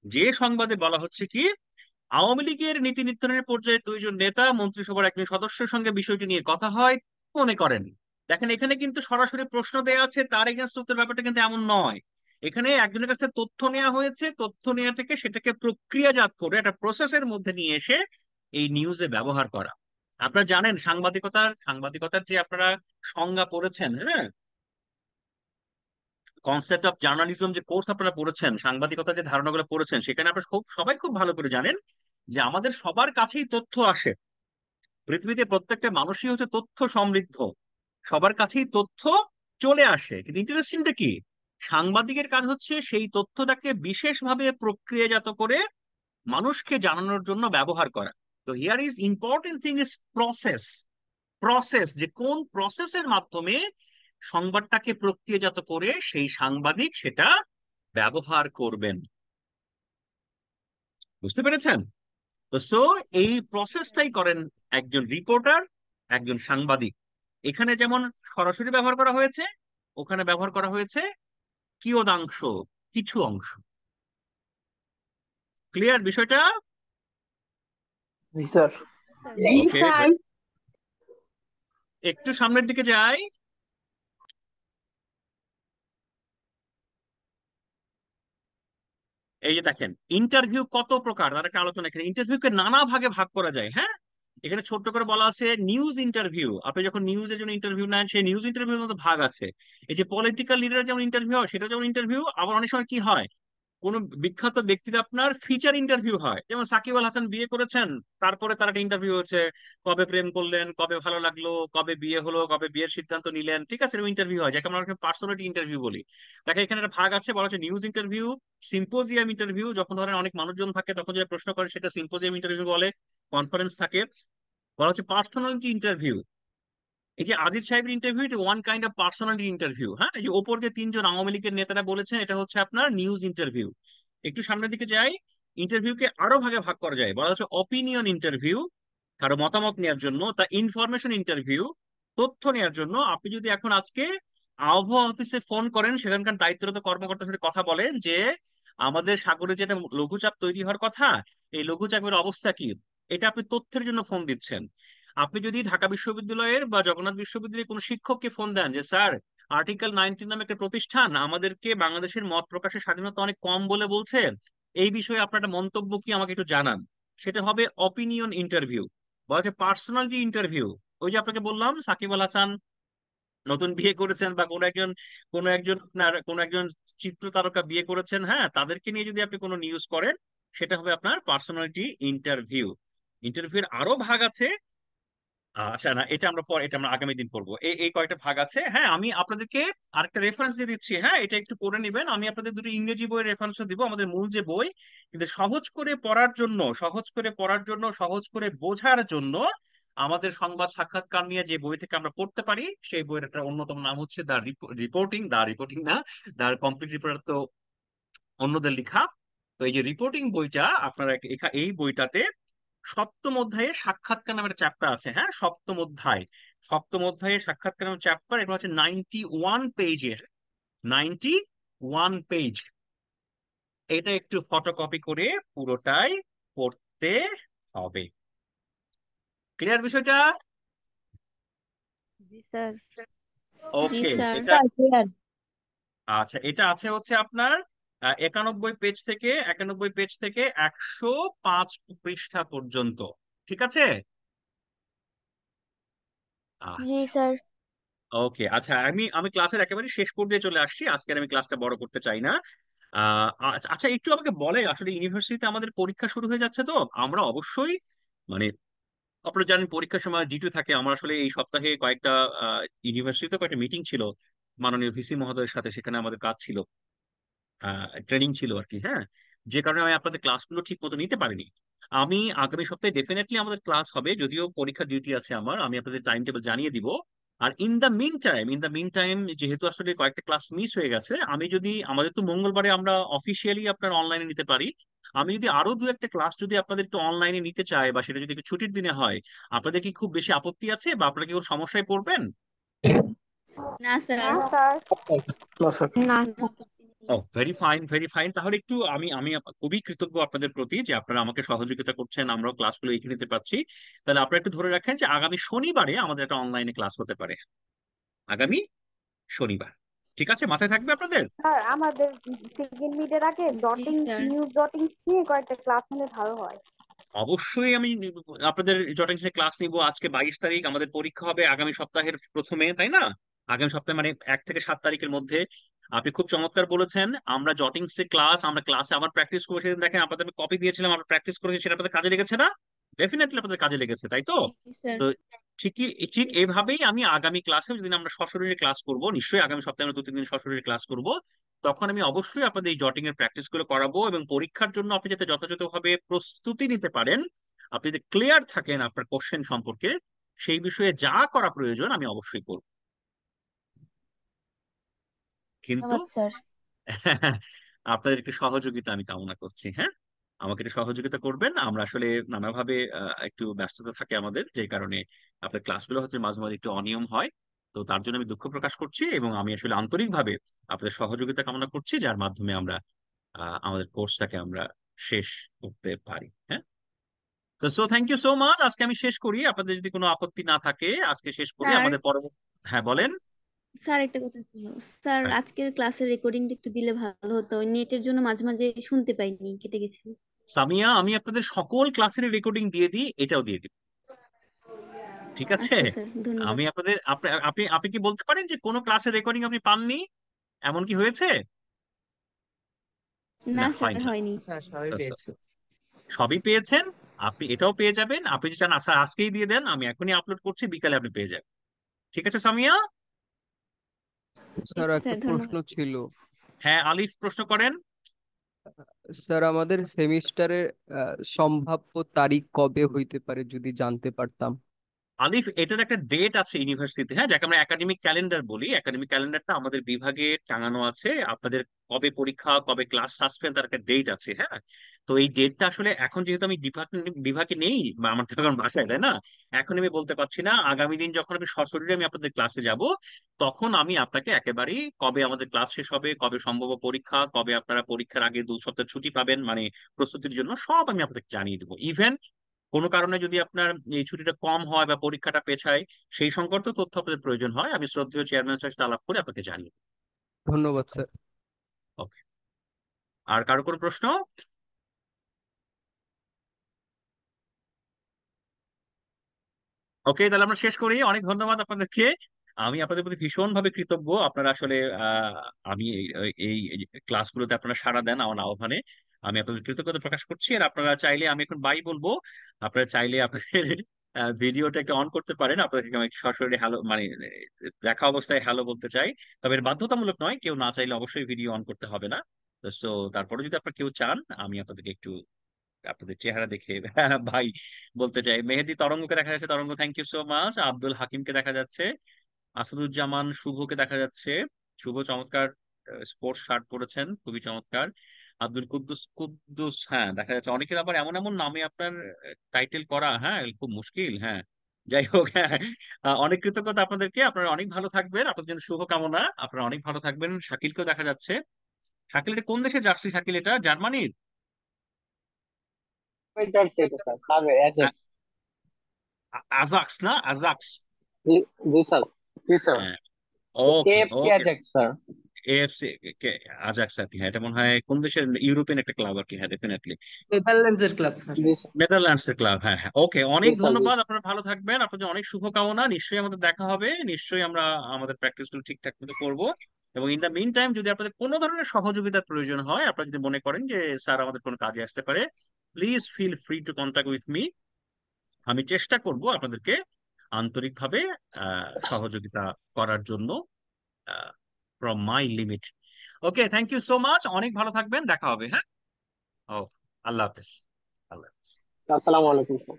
যে সংবাদে বলা হচ্ছে কি, আওয়ামী লীগের নীতি নির্ধারণের পর্যায়ে দুইজন নেতা মন্ত্রিসভার একজন সদস্যের সঙ্গে বিষয়টি নিয়ে কথা হয়, মনে করেন। দেখেন এখানে কিন্তু সরাসরি প্রশ্ন দেওয়া আছে, তার এগেনস্ট উত্তর, ব্যাপারটা কিন্তু এমন নয়। এখানে একজনের কাছে তথ্য নেওয়া হয়েছে, তথ্য নেওয়া থেকে সেটাকে প্রক্রিয়াজাত করে একটা প্রসেসের মধ্যে নিয়ে এসে এই নিউজে ব্যবহার করা। আপনারা জানেন সাংবাদিকতার যে আপনারা সংজ্ঞা পড়েছেন, হ্যাঁ, কনসেপ্ট অফ জার্নালিজম যে কোর্স আপনারা পড়েছেন, সাংবাদিকতার যে ধারণাগুলো পড়েছেন, সেখানে আপনারা সবাই খুব ভালো করে জানেন যে আমাদের সবার কাছেই তথ্য আসে। পৃথিবীতে প্রত্যেকটা মানুষই হচ্ছে তথ্য সমৃদ্ধ, সবার কাছেই তথ্য চলে আসে। কিন্তু ইন্টারেস্টিংটা কি, সাংবাদিকের কাজ হচ্ছে সেই তথ্যটাকে বিশেষভাবে প্রক্রিয়াজাত করে মানুষকে জানানোর জন্য ব্যবহার করা। তো here is important thing is process. Process, যে কোন প্রসেসের মাধ্যমে সংবাদটাকে প্রক্রিয়াজাত করে সেই সাংবাদিক সেটা ব্যবহার করবেন। বুঝতে পেরেছেন? তো সো এই প্রসেসটাই করেন একজন রিপোর্টার, একজন সাংবাদিক। এখানে যেমন সরাসরি ব্যবহার করা হয়েছে, ওখানে ব্যবহার করা হয়েছে কিয়দাংশ, কিছু অংশ। ক্লিয়ার বিষয়টা? জি স্যার। জি ওকে, স্যার। একটু সামনের দিকে যাই। এই যে দেখেন ইন্টারভিউ কত প্রকার, তার একটা আলোচনা। এখানে ইন্টারভিউকে নানা ভাগে ভাগ করা যায়, হ্যাঁ। এখানে ছোট্ট করে বলা আছে নিউজ ইন্টারভিউ, আপনি যখন নিউজের জন্য ইন্টারভিউ নেন, সেই নিউজ ইন্টারভিউর মধ্যে ভাগ আছে। এই যে পলিটিক্যাল লিডার যেমন ইন্টারভিউ হয়, সেটা যেমন ইন্টারভিউ। আবার অনেক সময় কি হয়, কোন বিখ্যাত ব্যক্তির আপনার ফিচার ইন্টারভিউ হয়, যেমন সাকিব আল হাসান বিয়ে করেছেন, তারপরে তার একটা ইন্টারভিউ হচ্ছে, কবে প্রেম করলেন, কবে ভালো লাগলো, কবে বিয়ে হলো, কবে বিয়ের সিদ্ধান্ত নিলেন, ঠিক আছে, এরকম ইন্টারভিউ হয়, যাকে আমরা পার্সোনালিটি ইন্টারভিউ বলি। দেখে এখানে একটা ভাগ আছে, বলা হচ্ছে নিউজ ইন্টারভিউ, সিম্পোজিয়াম ইন্টারভিউ, যখন ধরেন অনেক মানুষজন থাকে তখন যে প্রশ্ন করে সেটা সিম্পোজিয়াম ইন্টারভিউ বলে, কনফারেন্স থাকে। বলা হচ্ছে পার্সোনালিটি ইন্টারভিউ। এই যে আজিজ সাহেবের ইন্টারভিউ, এটা one kind of personality interview, হ্যাঁ। এই যে ওপর যে তিনজন আওয়ামী লীগের নেতারা বলেছেন, এটা হচ্ছে আপনার নিউজ ইন্টারভিউ। একটু সামনের দিকে যাই। ইন্টারভিউকে আরো ভাগে ভাগ করা যায়, বলা হচ্ছে অপিনিয়ন ইন্টারভিউ, কারো মতামত নেওয়ার জন্য, তা ইনফরমেশন ইন্টারভিউ, তথ্য নেওয়ার জন্য। আপনি যদি এখন আজকে আবহাওয়া অফিসে ফোন করেন, সেখানকার দায়িত্বরত কর্মকর্তার সাথে কথা বলেন যে আমাদের সাগরে যেটা লঘুচাপ তৈরি হওয়ার কথা, এই লঘুচাপের অবস্থা কি, এটা আপনি তথ্যের জন্য ফোন দিচ্ছেন। আপনি যদি ঢাকা বিশ্ববিদ্যালয়ের বা জগন্নাথ বিশ্ববিদ্যালয়ের কোনো শিক্ষককে ফোন দেন যে স্যার, আর্টিকেল 19 নামে একটা প্রতিষ্ঠান আমাদেরকে বাংলাদেশের মত প্রকাশের স্বাধীনতা অনেক কম বলে বলছে, এই বিষয়ে আপনার একটা মন্তব্য কি, আমাকে একটু জানান। সেটা হবে অপিনিয়ন ইন্টারভিউ। বলা হচ্ছে পার্সোনালিটি ইন্টারভিউ। ওই যে আপনাকে বললাম সাকিব আল হাসান নতুন বিয়ে করেছেন, বা কোনো একজন আপনার কোনো একজন চিত্র তারকা বিয়ে করেছেন, হ্যাঁ, তাদেরকে নিয়ে যদি আপনি কোনো নিউজ করেন, সেটা হবে আপনার পার্সোনালিটি ইন্টারভিউ। ইন্টারভিউর আরো ভাগ আছে। আচ্ছা না, এটা আমরা আগামী দিন পড়বো। এই এই কয়েকটা ভাগ আছে। হ্যাঁ, আমি আপনাদেরকে আরেকটা রেফারেন্স দিয়ে দিচ্ছি, হ্যাঁ, এটা একটু পড়ে নেবেন। আমি আপনাদের দুটো ইংরেজি বইয়ের রেফারেন্স দিব, আমাদের মূল যে বই, কিন্তু সহজ করে পড়ার জন্য, সহজ করে বোঝার জন্য আমাদের সংবাদ সাক্ষাৎকার নিয়ে যে বই থেকে আমরা পড়তে পারি, সেই বইয়ের একটা অন্যতম নাম হচ্ছে দ্য রিপোর্টিং না, দ্য কমপ্লিট রিপোর্টার তো অন্যদের লেখা। তো এই যে রিপোর্টিং বইটা আপনারা এই বইটাতে সপ্তম অধ্যায়ে সাক্ষাৎকার নামের চ্যাপ্টার আছে, হ্যাঁ, সপ্তম অধ্যায়ে সাক্ষাৎকার নামের চ্যাপ্টার, এটা হচ্ছে 91 পেজের, 91 পেজ। এটা একটু ফটোকপি করে পুরোটাই পড়তে হবে। ক্লিয়ার বিষয়টা? জি স্যার। জি ওকে। স্যার। এটা আচ্ছা, এটা আছে হচ্ছে আপনার 91 পেজ থেকে 105 পৃষ্ঠা পর্যন্ত। ঠিক আছে? জি আচ্ছা, স্যার। ওকে। আচ্ছা, আমি আমি ক্লাসের একেবারে শেষ পর্যায়ে চলে আসছি, আজকে আর আমি ক্লাসটা বড় করতে চাই না। আচ্ছা, একটু আমাকে বলে, আসলে ইউনিভার্সিটিতে আমাদের পরীক্ষা শুরু হয়ে যাচ্ছে, তো আমরা অবশ্যই মানে আপনারা জানেন পরীক্ষার সময় জিটু থাকে। আমার আসলে এই সপ্তাহে কয়েকটা ইউনিভার্সিটিতে কয়েকটা মিটিং ছিল মাননীয় ভিসি মহোদয়ের সাথে, সেখানে আমাদের কাজ ছিল, ট্রেনিং ছিল আর কি, হ্যাঁ, যে কারণে আমি আপনাদের ক্লাসগুলো ঠিক মতো নিতে পারিনি। আমি আগামী সপ্তাহে ডেফিনেটলি আমাদের ক্লাস হবে, যদিও পরীক্ষার ডিউটি আছে আমার, আমি আপনাদের টাইম টেবিল জানিয়ে দিব। আর ইন দা মিন টাইম যেহেতু আসলে কয়েকটা ক্লাস মিস হয়ে গেছে, আমি যদি, আমাদের তো মঙ্গলবারে আমরা অফিসিয়ালি আপনার অনলাইনে নিতে পারি, আমি যদি আরো দু একটা ক্লাস যদি আপনাদের একটু অনলাইনে নিতে চাই, বা সেটা যদি একটু ছুটির দিনে হয়, আপনাদের কি খুব বেশি আপত্তি আছে, বা আপনারা কি কোনো সমস্যায় পড়বেন? না স্যার। না স্যার। না স্যার। না ও, ভেরি ফাইন, ভেরি ফাইন। তাহলে একটু আমি আমি খুবই কৃতজ্ঞ আপনাদের প্রতি যে আপনারা আমাকে সহযোগিতা করছেন, আমরাও ক্লাসগুলো এগিয়ে নিতে পারছি। তাহলে আপনারা একটু ধরে রাখেন যে আগামী শনিবারে আমাদের একটা অনলাইনে ক্লাস হতে পারে, আগামী শনিবার। ঠিক আছে, মাথায় থাকবে আপনাদের? স্যার আমাদের সেকেন্ড মিডের আগে জি জটিং স্যার। নিউজ জটিং নিয়ে কয়েকটা ক্লাস হলে ভালো হয়। অবশ্যই আমি আপনাদের জটিংসে ক্লাস নিব। আজকে 22 তারিখ, আমাদের পরীক্ষা হবে আগামী সপ্তাহের প্রথমে, তাই না? আগামী সপ্তাহে মানে 1 থেকে 7 তারিখের মধ্যে। আপনি খুব চমৎকার বলেছেন, আমরা জটিংসে ক্লাস, আমরা ক্লাসে আবার প্র্যাকটিস করবো। সেদিন দেখেন আপনাদের আমি কপি দিয়েছিলাম, আমরা প্র্যাকটিস করেছি, সেটা আপনাদের কাজে লেগেছে না? ডেফিনেটলি আপনাদের কাজে লেগেছে, তাই তো? জি স্যার। তো ঠিক এইভাবেই আমি আগামী ক্লাসে, যেদিন আমরা সশরীরে ক্লাস করব, নিশ্চয়ই আগামী সপ্তাহে আমরা 2-3 দিন সশরীরে ক্লাস করব, তখন আমি অবশ্যই আপনাদের এই জটিং এর প্র্যাকটিস গুলো করাবো, এবং পরীক্ষার জন্য আপনি যাতে যথাযথভাবে প্রস্তুতি নিতে পারেন, আপনি যদি ক্লিয়ার থাকেন আপনার কোশ্চেন সম্পর্কে, সেই বিষয়ে যা করা প্রয়োজন আমি অবশ্যই করব। কিন্তু ধন্যবাদ স্যার। আপনাদের একটু সহযোগিতা আমি কামনা করছি, হ্যাঁ, আমাকে একটু সহযোগিতা করবেন। আমরা আসলে নানাভাবে একটু ব্যস্ততা থাকে আমাদের, যে কারণে আপনার ক্লাসগুলো হচ্ছে মাঝে মাঝে একটু অনিয়ম হয়। তো তার জন্য আমি দুঃখ প্রকাশ করছি, এবং আমি আসলে আন্তরিকভাবে আপনাদের সহযোগিতা কামনা করছি, যার মাধ্যমে আমরা আমাদের কোর্সটাকে আমরা শেষ করতে পারি, হ্যাঁ। তো থ্যাংক ইউ সো মাচ। আজকে আমি শেষ করি, আপনাদের যদি কোনো আপত্তি না থাকে আজকে শেষ করি, স্যার। আমাদের পরবর্তী। হ্যাঁ, বলেন। স্যার একটা কথা ছিল। স্যার হ্যাঁ, আজকের ক্লাসের রেকর্ডিংটা একটু দিলে ভালো হতো, ওই নেটের জন্য মাঝে মাঝে শুনতে পাইনি, কেটে গেছে। সামিয়া, আমি আপনাদের সকল ক্লাসের রেকর্ডিং দিয়ে দিই, এটাও দিয়ে দিই। ঠিক আছে? আচ্ছা স্যার, ধন্যবাদ। আমি আপনাদের, আপনি আপনি আপনি কি বলতে পারেন যে কোনো ক্লাসের রেকর্ডিং আপনি পাননি? এমন কি হয়েছে? না না, স্যার, হয়নি। হয়নি। স্যার সবাই আচ্ছা, পেয়েছে। সবই পেয়েছেন। আপনি এটাও পেয়ে যাবেন, আপনি যদি চান আচ্ছা আজকেই দিয়ে দেন, আমি এখনই আপলোড করছি, বিকালে আপনি পেয়ে যাবেন। ঠিক আছে সামিয়া? জি স্যার একটা স্যার, প্রশ্ন ধন্যবাদ। ছিল। হ্যাঁ, আলিফ প্রশ্ন করেন। স্যার আমাদের সেমিস্টারের সম্ভাব্য তারিখ কবে হইতে পারে যদি জানতে পারতাম। আলিফ, এটার একটা ডেট আছে ইউনিভার্সিটিতে, হ্যাঁ, যাকে আমরা একাডেমিক ক্যালেন্ডার বলি। একাডেমিক ক্যালেন্ডারটা আমাদের বিভাগে টাঙানো আছে। আপনাদের কবে পরীক্ষা, কবে ক্লাস সাসপেন্ড, তার একটা ডেট আছে, হ্যাঁ। তো এই ডেটটা আসলে এখন যেহেতু আমি বিভাগে নেই, বা আমার তো এখন বাসায়, তাই না, এখন আমি বলতে পারছি না। আগামী দিন যখন আমি সশরীরে আমি আপনাদের ক্লাসে যাব, তখন আমি আপনাকে একেবারেই কবে আমাদের ক্লাস শেষ হবে, কবে সম্ভব পরীক্ষা, কবে আপনারা পরীক্ষার আগে 2 সপ্তাহ ছুটি পাবেন, মানে প্রস্তুতির জন্য, সব আমি আপনাকে জানিয়ে দেবো। ইভেন কোনো কারণে যদি আপনার এই ছুটিটা কম হয় বা পরীক্ষাটা পেছায়, সেই সংক্রান্ত তথ্য আপনাদের প্রয়োজন হয়, আমি শ্রদ্ধেয় চেয়ারম্যান স্যারের সাথে আলাপ করে আপনাকে জানিয়ে দেবো। ধন্যবাদ স্যার। ওকে, আর কারো কোনো প্রশ্ন? ওকে, তাহলে আমরা শেষ করি। অনেক ধন্যবাদ আপনাদেরকে। আমি আপনাদের প্রতি ভীষণ ভাবে কৃতজ্ঞ। আপনারা আসলে আহ আমি এই ক্লাসগুলোতে আপনারা সাড়া দেন আমার আহ্বানে। আমি আপনাদের কৃতজ্ঞতা প্রকাশ করছি। আর আপনারা চাইলে, আমি এখন বাই বলবো, আপনারা চাইলে আপনাদের ভিডিওটা একটু অন করতে পারেন। আপনাদেরকে আমি একটু সরাসরি হ্যালো, মানে দেখা অবস্থায় হ্যালো বলতে চাই। তবে এর বাধ্যতামূলক নয়, কেউ না চাইলে অবশ্যই ভিডিও অন করতে হবে না। সো তারপরে যদি আপনারা কেউ চান, আমি আপনাদেরকে একটু আপনাদের চেহারা দেখে ভাই বলতে চাই। মেহেদী তরঙ্গকে দেখা যাচ্ছে, Tarang thank you so much. আব্দুল হাকিমকে দেখা যাচ্ছে, আসাদুজ্জামান শুভকে দেখা যাচ্ছে। শুভ চমৎকার স্পোর্টস শার্ট পরেছেন, খুবই চমৎকার। আব্দুল কুদ্দুস, কুদ্দুস, হ্যাঁ দেখা যাচ্ছে। অনেকের আবার এমন এমন নামে আপনার টাইটেল করা, হ্যাঁ খুব মুশকিল, হ্যাঁ। যাই হোক, হ্যাঁ, অনেক কৃতজ্ঞতা আপনাদেরকে। আপনারা অনেক ভালো থাকবেন, আপনাদের জন্য শুভকামনা। আপনারা অনেক ভালো থাকবেন। শাকিলকেও দেখা যাচ্ছে। শাকিল, এটা কোন দেশের জার্সি শাকিল? এটা জার্মানির? জার্সি এটা স্যার, ক্লাবে অ্যাজেক্স। আজাক্স না, আজাক্স? জি, জি স্যার, জি স্যার, হ্যাঁ, ওকে কেএফসি ওকে। Ajax sir. এএফসি কে, আজাক্স আর কি, হ্যাঁ এটা মনে হয় কোন দেশের, ইউরোপিয়ান একটা ক্লাব আর কি, হ্যাঁ ডেফিনেটলি। নেদারল্যান্ডসের ক্লাব স্যার। জি স্যার, নেদারল্যান্ডস এর ক্লাব, হ্যাঁ হ্যাঁ, ওকে। জি অনেক স্যার, জি ধন্যবাদ, আপনারা ভালো থাকবেন। আপনাদের অনেক শুভকামনা। নিশ্চয়ই আমাদের দেখা হবে, নিশ্চয়ই আমরা আমাদের প্র্যাকটিস গুলো ঠিকঠাক মতো করবো। এবং ইন দা মিন টাইম, যদি আপনাদের কোনো ধরনের সহযোগিতার প্রয়োজন হয়, আপনারা যদি মনে করেন যে স্যার আমাদের কোনো কাজে আসতে পারে, please feel free to contact with me. আমি চেষ্টা করব আপনাদেরকে আন্তরিকভাবে সহযোগিতা করার জন্য, from my limit. Okay, thank you so much. অনেক ভালো থাকবেন, দেখা হবে, হ্যাঁ। ও, আল্লাহ হাফেজ। আল্লাহ হাফেজ। আসসালামু আলাইকুম স্যার।